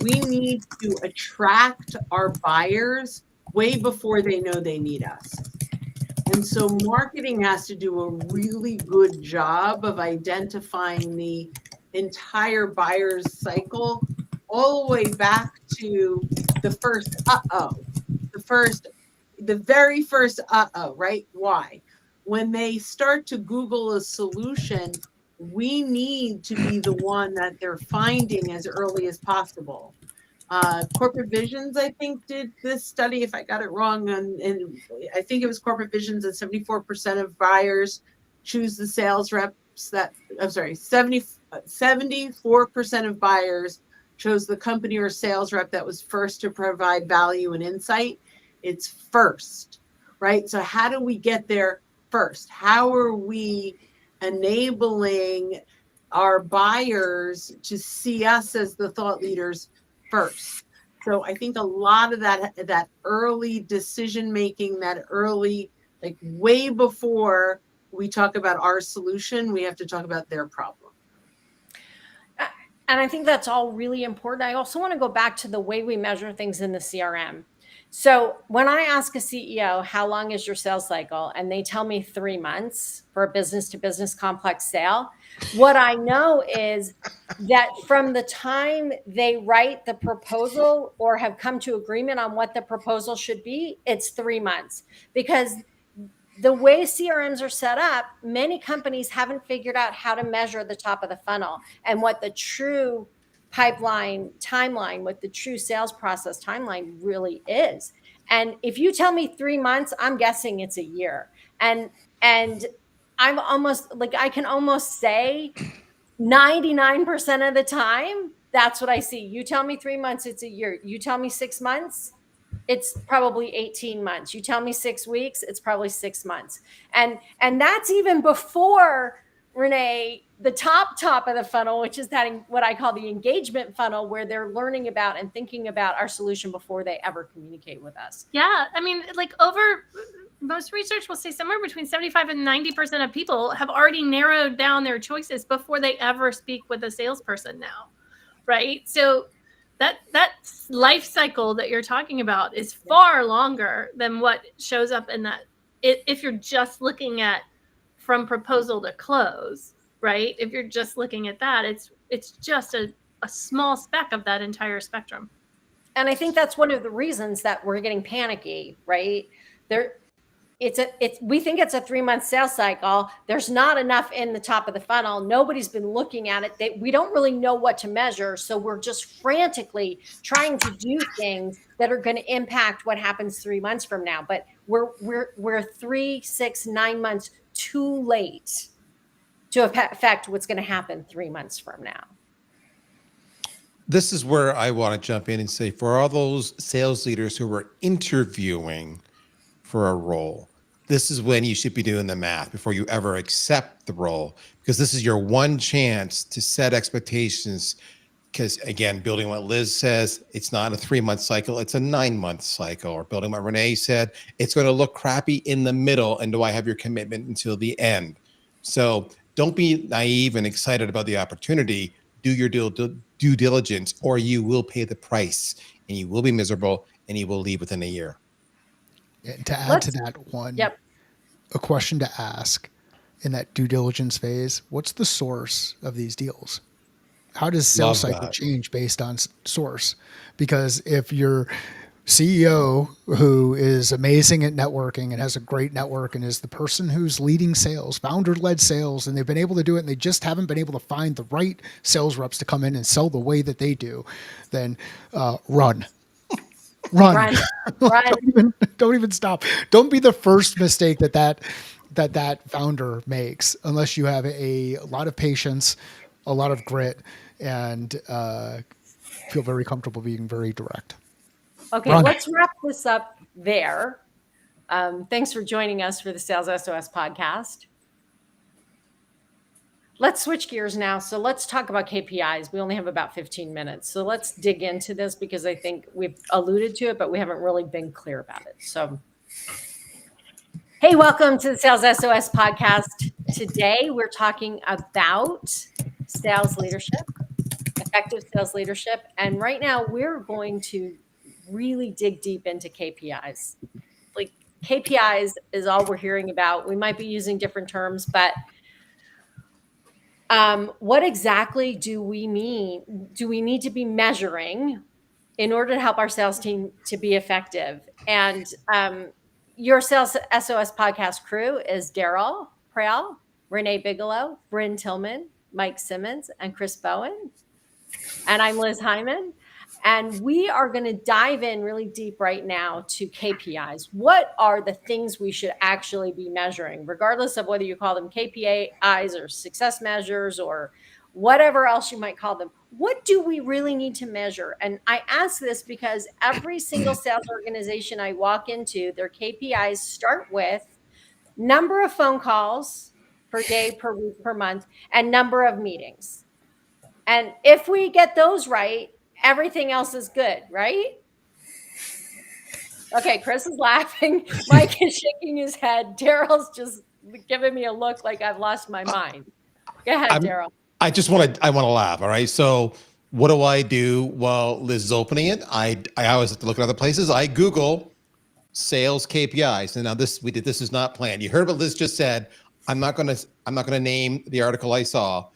We need to attract our buyers way before they know they need us. And so marketing has to do a really good job of identifying the entire buyer's cycle all the way back to the first the very first right? Why? When they start to Google a solution, we need to be the one that they're finding as early as possible. Corporate Visions, I think, did this study, if I got it wrong, and I think it was Corporate Visions that 74% of buyers choose the sales reps that, I'm sorry, 74% of buyers chose the company or sales rep that was first to provide value and insight. It's first, right? So how do we get there first? How are we enabling our buyers to see us as the thought leaders first? So I think a lot of that early decision making, that early, like way before we talk about our solution, we have to talk about their problem.
And I think that's all really important. I also want to go back to the way we measure things in the CRM. So when I ask a CEO, how long is your sales cycle? And they tell me 3 months for a business to business complex sale. What I know is that from the time they write the proposal or have come to agreement on what the proposal should be, it's 3 months. Because the way CRMs are set up, many companies haven't figured out how to measure the top of the funnel and what the true pipeline timeline, what the true sales process timeline really is. And if you tell me 3 months, I'm guessing it's a year. And I'm almost like, I can almost say 99% of the time, that's what I see. You tell me 3 months, it's a year. You tell me 6 months, it's probably 18 months. You tell me 6 weeks, it's probably 6 months. And that's even before, Renee, the top of the funnel, which is that what I call the engagement funnel, where they're learning about and thinking about our solution before they ever communicate with us.
Yeah. I mean, like most research will say somewhere between 75 and 90% of people have already narrowed down their choices before they ever speak with a salesperson now. Right. So that life cycle that you're talking about is far longer than what shows up in that. If you're just looking at from proposal to close, right? If you're just looking at that, it's just a small speck of that entire spectrum.
And I think that's one of the reasons that we're getting panicky, right? We think it's a 3-month sales cycle. There's not enough in the top of the funnel. Nobody's been looking at it. We don't really know what to measure. So we're just frantically trying to do things that are going to impact what happens 3 months from now. But we're 3, 6, 9 months too late to affect what's going to happen 3 months from now.
This is where I want to jump in and say, for all those sales leaders who are interviewing for a role, this is when you should be doing the math before you ever accept the role, because this is your one chance to set expectations. Because again, building what Liz says, it's not a 3-month cycle, it's a 9-month cycle. Or building what Renee said, it's going to look crappy in the middle. And do I have your commitment until the end? So don't be naive and excited about the opportunity. Do your due diligence, or you will pay the price and you will be miserable and you will leave within a year.
And to add to that one,
Yep.
a question to ask in that due diligence phase, what's the source of these deals? How does sales cycle change based on source? Because if your CEO, who is amazing at networking and has a great network and is the person who's leading sales, founder-led sales, and they've been able to do it and they just haven't been able to find the right sales reps to come in and sell the way that they do, then run.
Run.
Don't even stop. Don't be the first mistake that founder makes, unless you have a lot of patience, a lot of grit, and feel very comfortable being very direct.
Okay, let's wrap this up there. Thanks for joining us for the Sales SOS podcast. Let's switch gears now. So let's talk about KPIs. We only have about 15 minutes. So let's dig into this, because I think we've alluded to it, but we haven't really been clear about it. So, hey, welcome to the Sales SOS podcast. Today, we're talking about sales leadership, effective sales leadership. And right now, we're going to really dig deep into KPIs. Like, KPIs is all we're hearing about. We might be using different terms, but what exactly do we mean? Do we need to be measuring in order to help our sales team to be effective? And your Sales SOS podcast crew is Daryl Prell, Renee Bigelow, Bryn Tillman, Mike Simmons, and Chris Bowen. And I'm Liz Hyman. And we are going to dive in really deep right now to KPIs. What are the things we should actually be measuring, regardless of whether you call them KPIs or success measures or whatever else you might call them? What do we really need to measure? And I ask this because every single sales organization I walk into, their KPIs start with number of phone calls per day, per week, per month, and number of meetings. And if we get those right, everything else is good, right? Okay, Chris is laughing. Mike is shaking his head. Daryl's just giving me a look like I've lost my mind. Go ahead, Daryl.
I want to laugh. All right. So what do I do while Liz is opening it? I always have to look at other places. I Google sales KPIs. And now this is not planned. You heard what Liz just said. I'm not going to name the article I saw.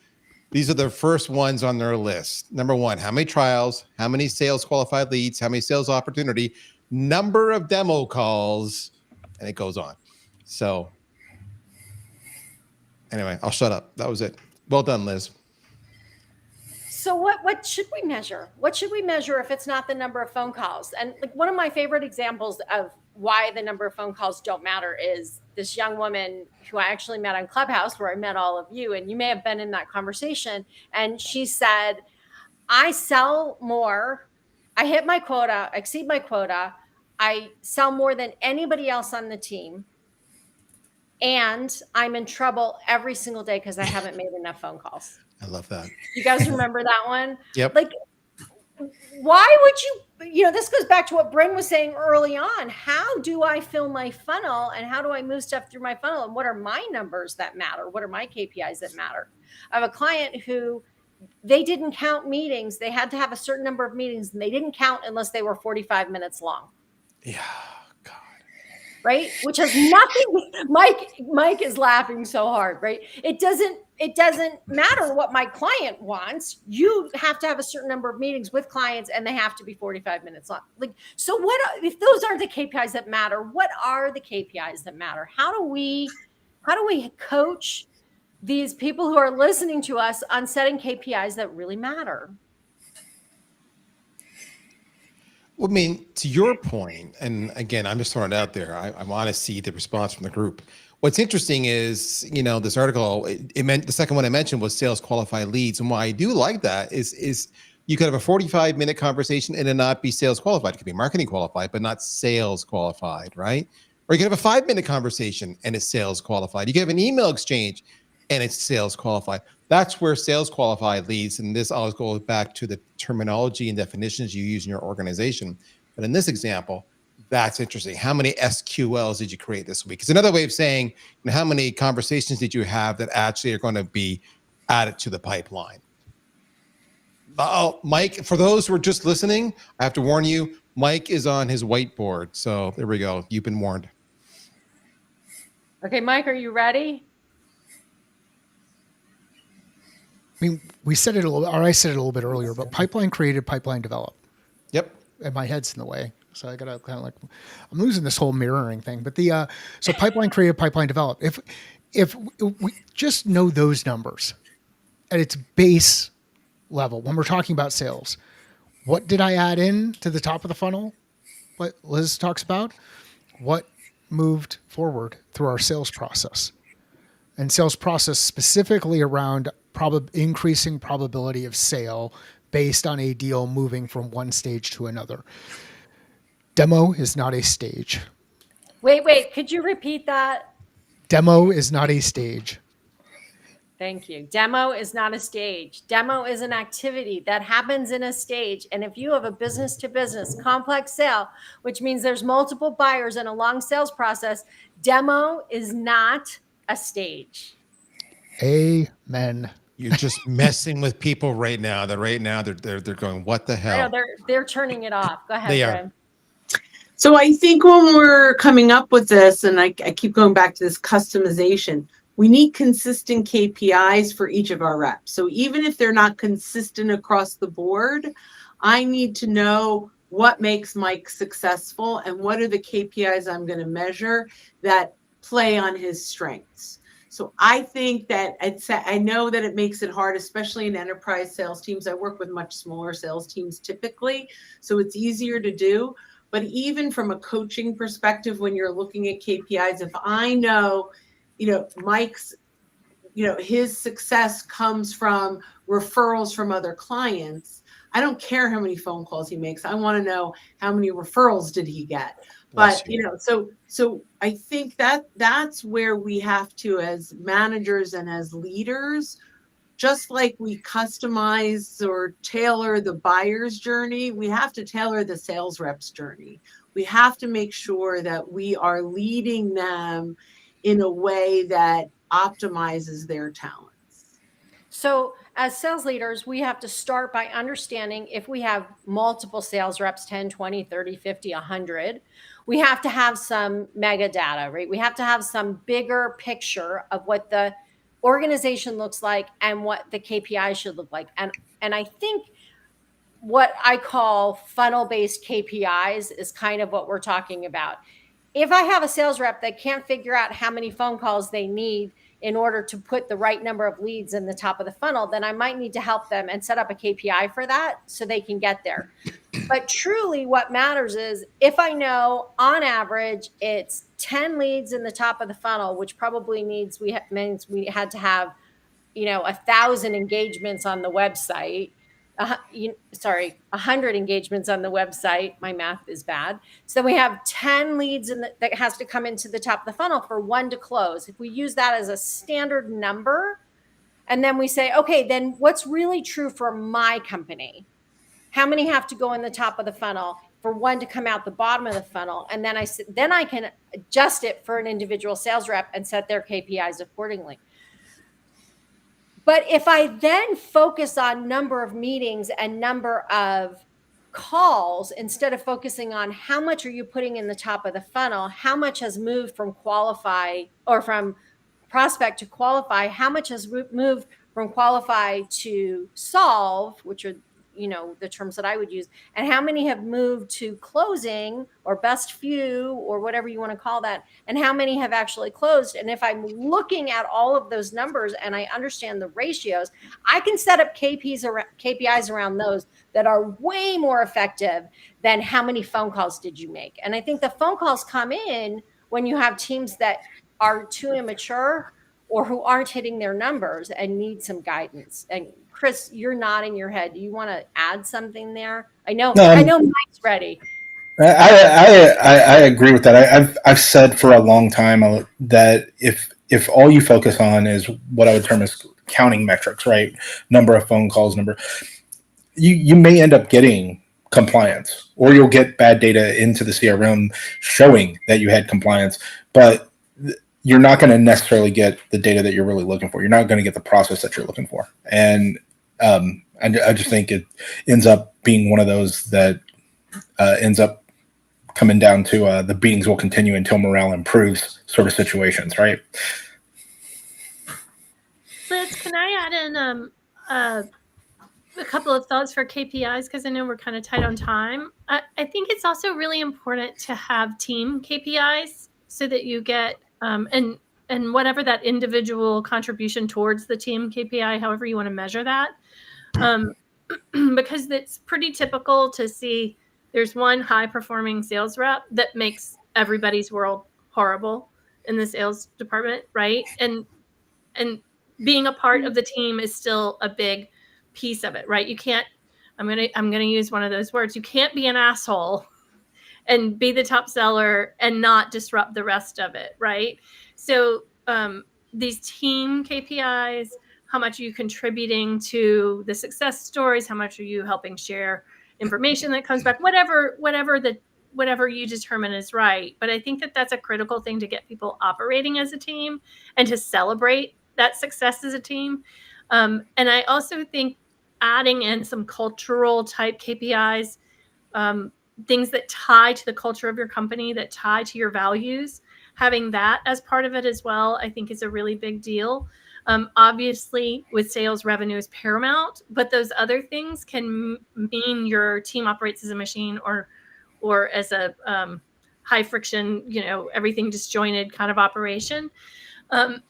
These are the first ones on their list. Number one, how many trials, how many sales qualified leads, how many sales opportunity, number of demo calls, and it goes on. So anyway, I'll shut up. That was it. Well done, Liz.
So what should we measure? What should we measure if it's not the number of phone calls? And like, one of my favorite examples of why the number of phone calls don't matter is this young woman who I actually met on Clubhouse, where I met all of you, and you may have been in that conversation. And she said, I sell more, I hit my quota, exceed my quota, I sell more than anybody else on the team, and I'm in trouble every single day because I haven't made enough phone calls.
I love that.
You guys remember that one?
Yep.
Like, why would you, this goes back to what Bryn was saying early on. How do I fill my funnel, and how do I move stuff through my funnel? And what are my numbers that matter? What are my KPIs that matter? I have a client who they didn't count meetings. They had to have a certain number of meetings, and they didn't count unless they were 45 minutes long.
Yeah.
Right? Which has nothing. Mike is laughing so hard, right? It doesn't matter what my client wants. You have to have a certain number of meetings with clients, and they have to be 45 minutes long. Like, so what if those aren't the KPIs that matter? What are the KPIs that matter? How do we coach these people who are listening to us on setting KPIs that really matter?
Well, I mean, to your point, and again, I'm just throwing it out there. I want to see the response from the group. What's interesting is, this article, it meant the second one I mentioned was sales qualified leads. And why I do like that is You could have a 45-minute conversation and it not be sales qualified. It could be marketing qualified, but not sales qualified, right? Or you could have a 5-minute conversation and it's sales qualified. You could have an email exchange and it's sales qualified. That's where sales qualified leads. And this always goes back to the terminology and definitions you use in your organization. But in this example, that's interesting. How many SQLs did you create this week? It's another way of saying, how many conversations did you have that actually are going to be added to the pipeline? Oh, Mike, for those who are just listening, I have to warn you, Mike is on his whiteboard. So there we go. You've been warned.
Okay, Mike, are you ready?
I mean, we said it a little, or I said it a little bit earlier, but pipeline created, pipeline developed.
Yep.
And my head's in the way. So I got to kind of like, I'm losing this whole mirroring thing, but so pipeline created, pipeline developed. If we just know those numbers at its base level, when we're talking about sales, what did I add in to the top of the funnel? What Liz talks about, what moved forward through our sales process, and sales process specifically around increasing probability of sale based on a deal moving from one stage to another. Demo is not a stage.
Wait, could you repeat that?
Demo is not a stage.
Thank you. Demo is not a stage. Demo is an activity that happens in a stage. And if you have a business to business complex sale, which means there's multiple buyers and a long sales process, demo is not a stage.
Amen.
You're just messing with people right now. They're going, what the hell?
I know, they're turning it off. Go ahead,
They are.
Brian.
So I think when we're coming up with this, and I keep going back to this customization, we need consistent KPIs for each of our reps. So even if they're not consistent across the board, I need to know what makes Mike successful and what are the KPIs I'm going to measure that play on his strengths. So I think that I know that it makes it hard, especially in enterprise sales teams. I work with much smaller sales teams typically, so it's easier to do. But even from a coaching perspective, when you're looking at KPIs, if I know, Mike's, his success comes from referrals from other clients, I don't care how many phone calls he makes. I want to know how many referrals did he get. But, so I think that's where we have to, as managers and as leaders, just like we customize or tailor the buyer's journey, we have to tailor the sales rep's journey. We have to make sure that we are leading them in a way that optimizes their talents.
So as sales leaders, we have to start by understanding if we have multiple sales reps, 10, 20, 30, 50, 100, we have to have some mega data, right? We have to have some bigger picture of what the organization looks like and what the KPI should look like. And I think what I call funnel-based KPIs is kind of what we're talking about. If I have a sales rep that can't figure out how many phone calls they need in order to put the right number of leads in the top of the funnel, then I might need to help them and set up a KPI for that so they can get there. But truly what matters is if I know on average it's 10 leads in the top of the funnel, which probably means we had to have, 1,000 engagements on the website. 100 engagements on the website. My math is bad. So we have 10 leads that has to come into the top of the funnel for one to close. If we use that as a standard number, and then we say, okay, then what's really true for my company? How many have to go in the top of the funnel for one to come out the bottom of the funnel? And then I can adjust it for an individual sales rep and set their KPIs accordingly. But if I then focus on number of meetings and number of calls, instead of focusing on how much are you putting in the top of the funnel, how much has moved from qualify or from prospect to qualify, how much has moved from qualify to solve, which are the terms that I would use, and how many have moved to closing or best few or whatever you want to call that, and how many have actually closed. And if I'm looking at all of those numbers and I understand the ratios, I can set up KPIs around those that are way more effective than how many phone calls did you make. And I think the phone calls come in when you have teams that are too immature or who aren't hitting their numbers and need some guidance and Chris, you're nodding your head. Do you want to add something there? I know
No,
Mike's ready.
I agree with that. I've said for a long time that if all you focus on is what I would term as counting metrics, right? Number of phone calls, you may end up getting compliance, or you'll get bad data into the CRM showing that you had compliance, but you're not going to necessarily get the data that you're really looking for. You're not going to get the process that you're looking for. And I just think it ends up being one of those that ends up coming down to the beatings will continue until morale improves sort of situations, right?
Liz, can I add in a couple of thoughts for KPIs, because I know we're kind of tight on time. I think it's also really important to have team KPIs so that you get and whatever that individual contribution towards the team KPI, however you want to measure that, because it's pretty typical to see there's one high performing sales rep that makes everybody's world horrible in the sales department, right? And being a part of the team is still a big piece of it, right? You can't, I'm gonna use one of those words. You can't be an asshole and be the top seller and not disrupt the rest of it, right? So these team KPIs, how much are you contributing to the success stories? How much are you helping share information that comes back? Whatever you determine is right. But I think that that's a critical thing to get people operating as a team and to celebrate that success as a team. And I also think adding in some cultural type KPIs, things that tie to the culture of your company, that tie to your values, having that as part of it as well, I think is a really big deal. Obviously, with sales, revenue is paramount, but those other things can mean your team operates as a machine or as a high friction, everything disjointed kind of operation. And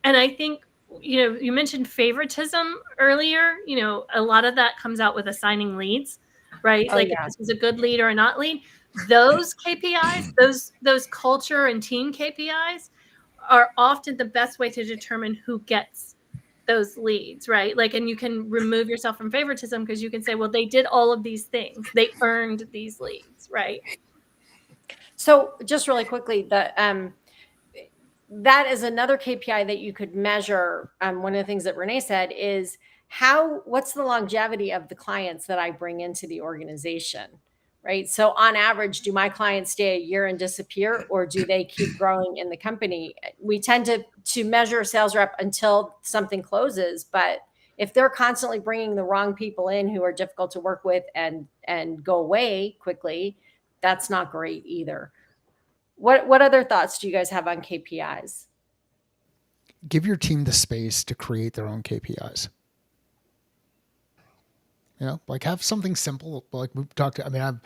I think, you mentioned favoritism earlier. A lot of that comes out with assigning leads, right?
Oh,
Like
yeah.
if this is a good lead or a not lead. Those KPIs, those culture and team KPIs are often the best way to determine who gets those leads, right? Like, and you can remove yourself from favoritism because you can say, well, they did all of these things. They earned these leads, right?
So just really quickly, that is another KPI that you could measure. One of the things that Renee said is what's the longevity of the clients that I bring into the organization, right? So on average, do my clients stay a year and disappear, or do they keep growing in the company? We tend to measure sales rep until something closes, but if they're constantly bringing the wrong people in who are difficult to work with and go away quickly, that's not great either. What other thoughts do you guys have on KPIs?
Give your team the space to create their own KPIs. Like have something simple, like we've talked to,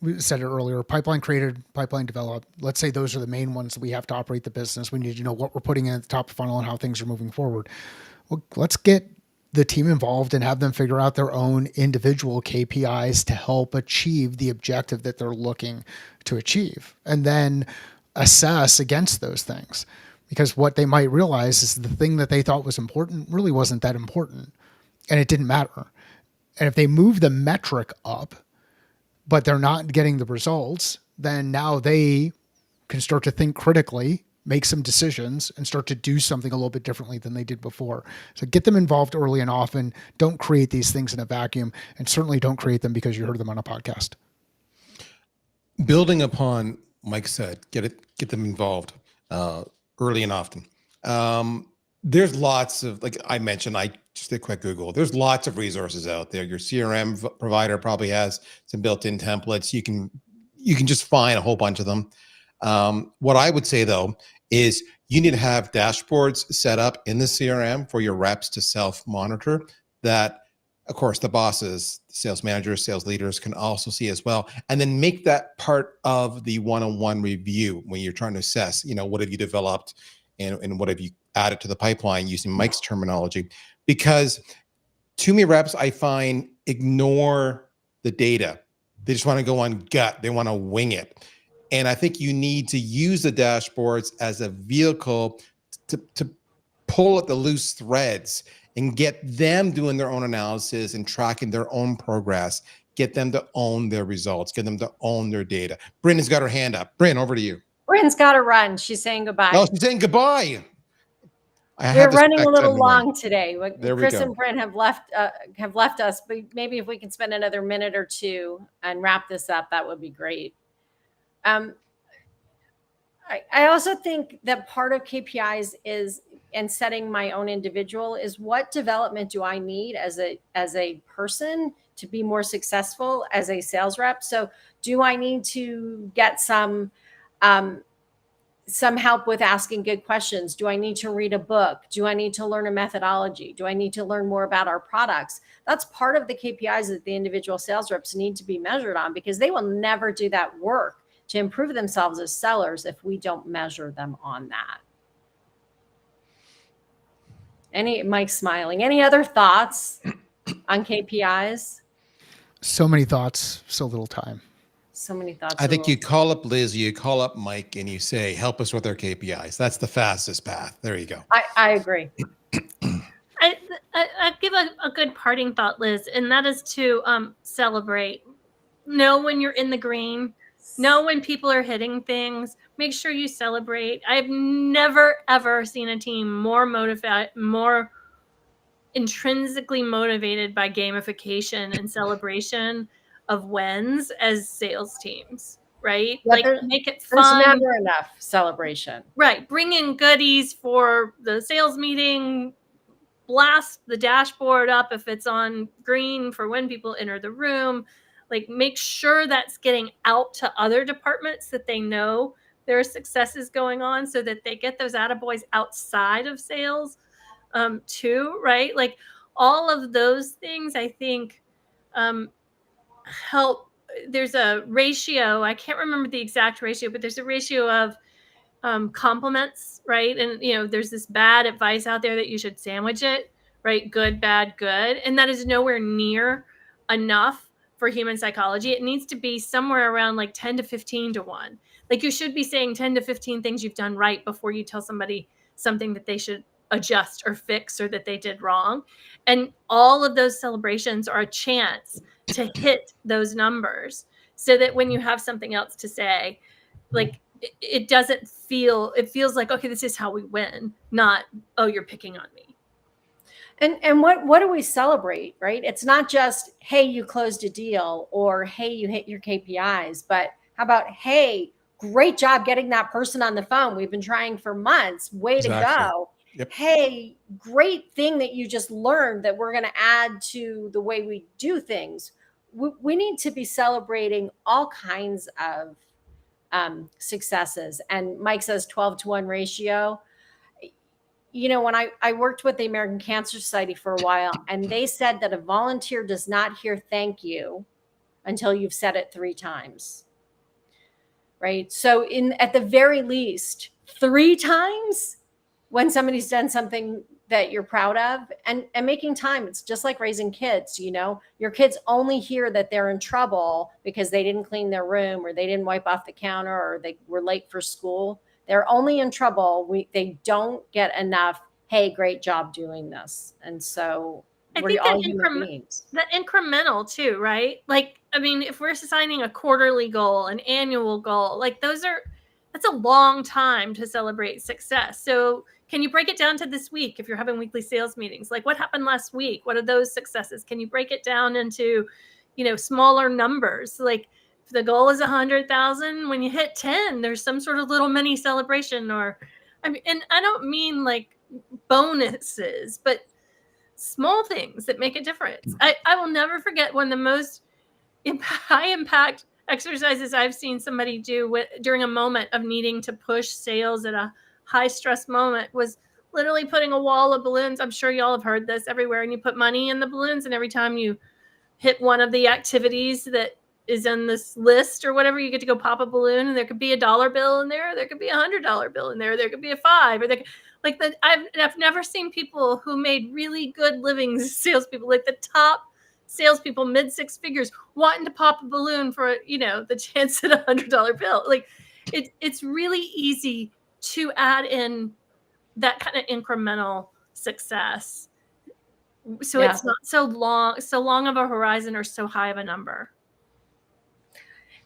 we said it earlier, pipeline created, pipeline developed. Let's say those are the main ones that we have to operate the business. We need to know what we're putting in at the top of the funnel and how things are moving forward. Well, let's get the team involved and have them figure out their own individual KPIs to help achieve the objective that they're looking to achieve, and then assess against those things. Because what they might realize is the thing that they thought was important really wasn't that important, and it didn't matter. And if they move the metric up, but they're not getting the results, then now they can start to think critically, make some decisions, and start to do something a little bit differently than they did before. So get them involved early and often. Don't create these things in a vacuum, and certainly don't create them because you heard them on a podcast.
Building upon Mike said, get them involved early and often. There's lots of, like I mentioned, I just did a quick Google. There's lots of resources out there. Your CRM provider probably has some built-in templates. You can just find a whole bunch of them. What I would say though is you need to have dashboards set up in the CRM for your reps to self-monitor that, of course, the bosses, sales managers, sales leaders can also see as well. And then make that part of the one-on-one review when you're trying to assess, what have you developed and what have you added to the pipeline, using Mike's terminology. Because too many reps, I find, ignore the data. They just want to go on gut. They want to wing it. And I think you need to use the dashboards as a vehicle to pull at the loose threads and get them doing their own analysis and tracking their own progress. Get them to own their results. Get them to own their data. Bryn's got her hand up. Bryn, over to you.
Bryn's got to run. She's saying goodbye.
Oh, she's saying goodbye.
We're running a little long today.
There we
Chris
go.
and Bryn have left us, but maybe if we can spend another minute or two and wrap this up, that would be great. I also think that part of KPIs is, and setting my own individual, is what development do I need as a person to be more successful as a sales rep? So do I need to get some help with asking good questions? Do I need to read a book? Do I need to learn a methodology? Do I need to learn more about our products? That's part of the KPIs that the individual sales reps need to be measured on, because they will never do that work to improve themselves as sellers if we don't measure them on that. Mike's smiling. Any other thoughts on KPIs?
So many thoughts, so little time.
So many thoughts.
I think you call up Liz, you call up Mike, and you say, help us with our KPIs. That's the fastest path. There you go.
I agree.
I give a good parting thought, Liz, and that is to celebrate. Know when you're in the green. Know when people are hitting things. Make sure you celebrate. I've never, ever seen a team more intrinsically motivated by gamification and celebration of wins as sales teams, right?
Yeah,
like make it fun.
There's never enough celebration.
Right. Bring in goodies for the sales meeting. Blast the dashboard up if it's on green for when people enter the room. Like, make sure that's getting out to other departments, that they know there are successes going on, so that they get those attaboys outside of sales too, right? Like, all of those things, I think, help. There's a ratio. I can't remember the exact ratio, but there's a ratio of compliments, right? And, there's this bad advice out there that you should sandwich it, right? Good, bad, good. And that is nowhere near enough for human psychology. It needs to be somewhere around like 10 to 15 to 1. Like, you should be saying 10 to 15 things you've done right before you tell somebody something that they should adjust or fix or that they did wrong. And all of those celebrations are a chance to hit those numbers, so that when you have something else to say, like, it feels like, okay, this is how we win, not, oh, you're picking on me.
And what do we celebrate, right? It's not just, hey, you closed a deal, or hey, you hit your KPIs, but how about, hey, great job getting that person on the phone. We've been trying for months. Way to go. Yep. Hey, great thing that you just learned that we're going to add to the way we do things. We need to be celebrating all kinds of successes. And Mike says 12 to 1 ratio. When I worked with the American Cancer Society for a while, and they said that a volunteer does not hear thank you until you've said it 3 times. Right? So at the very least, 3 times when somebody's done something that you're proud of, and making time. It's just like raising kids. Your kids only hear that they're in trouble because they didn't clean their room, or they didn't wipe off the counter, or they were late for school. They're only in trouble. They don't get enough, hey, great job doing this. And so we're all human beings.
That incremental too, right? Like, I mean, if we're assigning a quarterly goal, an annual goal, like that's a long time to celebrate success. So can you break it down to this week if you're having weekly sales meetings? Like, what happened last week? What are those successes? Can you break it down into, smaller numbers? Like, if the goal is 100,000, when you hit 10, there's some sort of little mini celebration, and I don't mean like bonuses, but small things that make a difference. I will never forget one of the most high impact exercises I've seen somebody do during a moment of needing to push sales at a high stress moment was literally putting a wall of balloons. I'm sure y'all have heard this everywhere. And you put money in the balloons, and every time you hit one of the activities that is in this list or whatever, you get to go pop a balloon, and there could be $1 bill in there. There could be $100 bill in there. There could be a 5, or I've never seen people who made really good livings, salespeople, like the top salespeople, mid 6 figures, wanting to pop a balloon for, the chance at $100 bill. Like, it's really easy to add in that kind of incremental success So it's not so long of a horizon or so high of a number.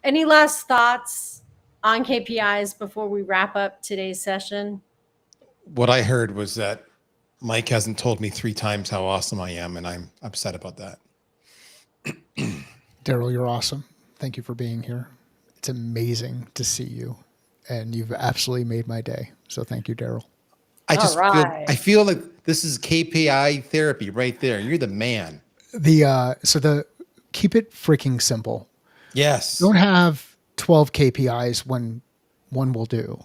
Any last thoughts on KPIs before we wrap up today's session?
What I heard was that Mike hasn't told me 3 times how awesome I am, and I'm upset about that.
Daryl, you're awesome. Thank you for being here. It's amazing to see you, and you've absolutely made my day. So thank you, Daryl.
I feel like this is KPI therapy right there. You're the man.
So keep it freaking simple.
Yes.
Don't have 12 KPIs when one will do.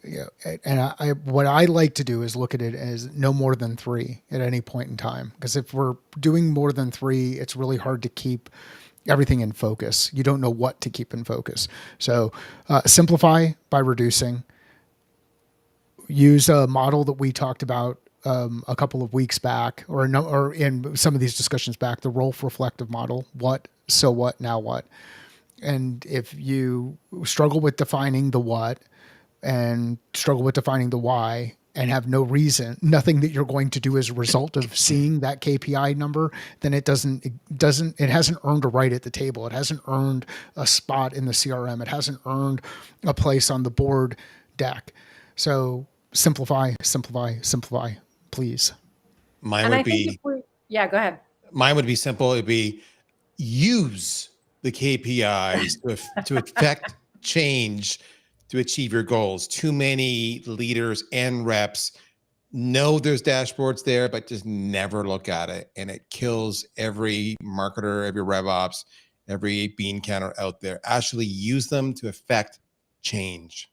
Yeah, and what I like to do is look at it as no more than 3 at any point in time. Because if we're doing more than 3, it's really hard to keep everything in focus. You don't know what to keep in focus. So simplify by reducing. Use a model that we talked about a couple of weeks back, or in some of these discussions back, the role reflective model. What, so what, now what? And if you struggle with defining the what and struggle with defining the why and have nothing that you're going to do as a result of seeing that KPI number, then it hasn't earned a right at the table. It hasn't earned a spot in the CRM. It hasn't earned a place on the board deck. So simplify, please.
Mine would be,
go ahead.
Mine would be simple. It'd be use the KPIs to affect change to achieve your goals. Too many leaders and reps know there's dashboards there, but just never look at it. And it kills every marketer, every RevOps, every bean counter out there. Actually use them to affect change.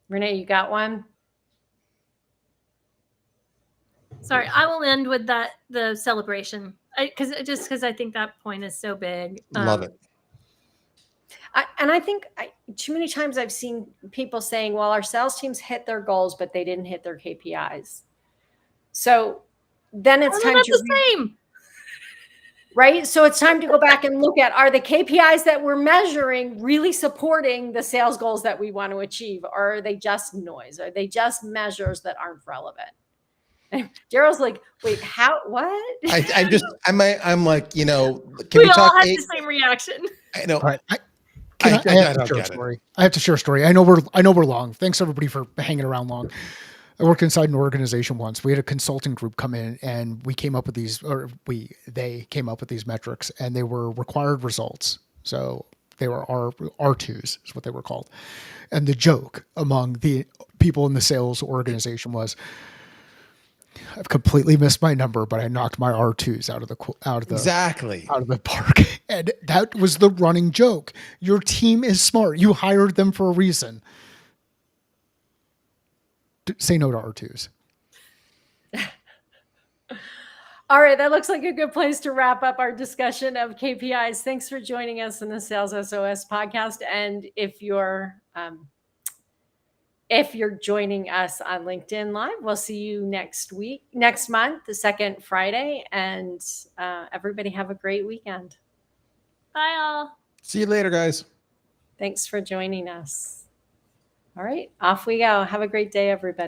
Renee, you got one?
Sorry, I will end with the celebration, because I think that point is so big.
Love it.
I think too many times I've seen people saying, well, our sales teams hit their goals, but they didn't hit their KPIs. So then it's time to
the same.
Right? So it's time to go back and look at, are the KPIs that we're measuring really supporting the sales goals that we want to achieve? Or are they just noise? Are they just measures that aren't relevant? And Daryl's like, wait, what?
I'm like, can
we all had the same reaction.
I know.
All right. I have to share a story. I have to share a story. I know we're long. Thanks everybody for hanging around long. I worked inside an organization once. We had a consulting group come in, and they came up with these metrics, and they were required results. So they were R2s is what they were called. And the joke among the people in the sales organization was, I've completely missed my number, but I knocked my R2s out of the park. And that was the running joke. Your team is smart. You hired them for a reason. Say no to R2s.
All right, that looks like a good place to wrap up our discussion of KPIs. Thanks for joining us in the Sales SOS podcast. And if you're joining us on LinkedIn Live, we'll see you next month, the second Friday. And everybody have a great weekend.
Bye all.
See you later, guys.
Thanks for joining us. All right, off we go. Have a great day, everybody.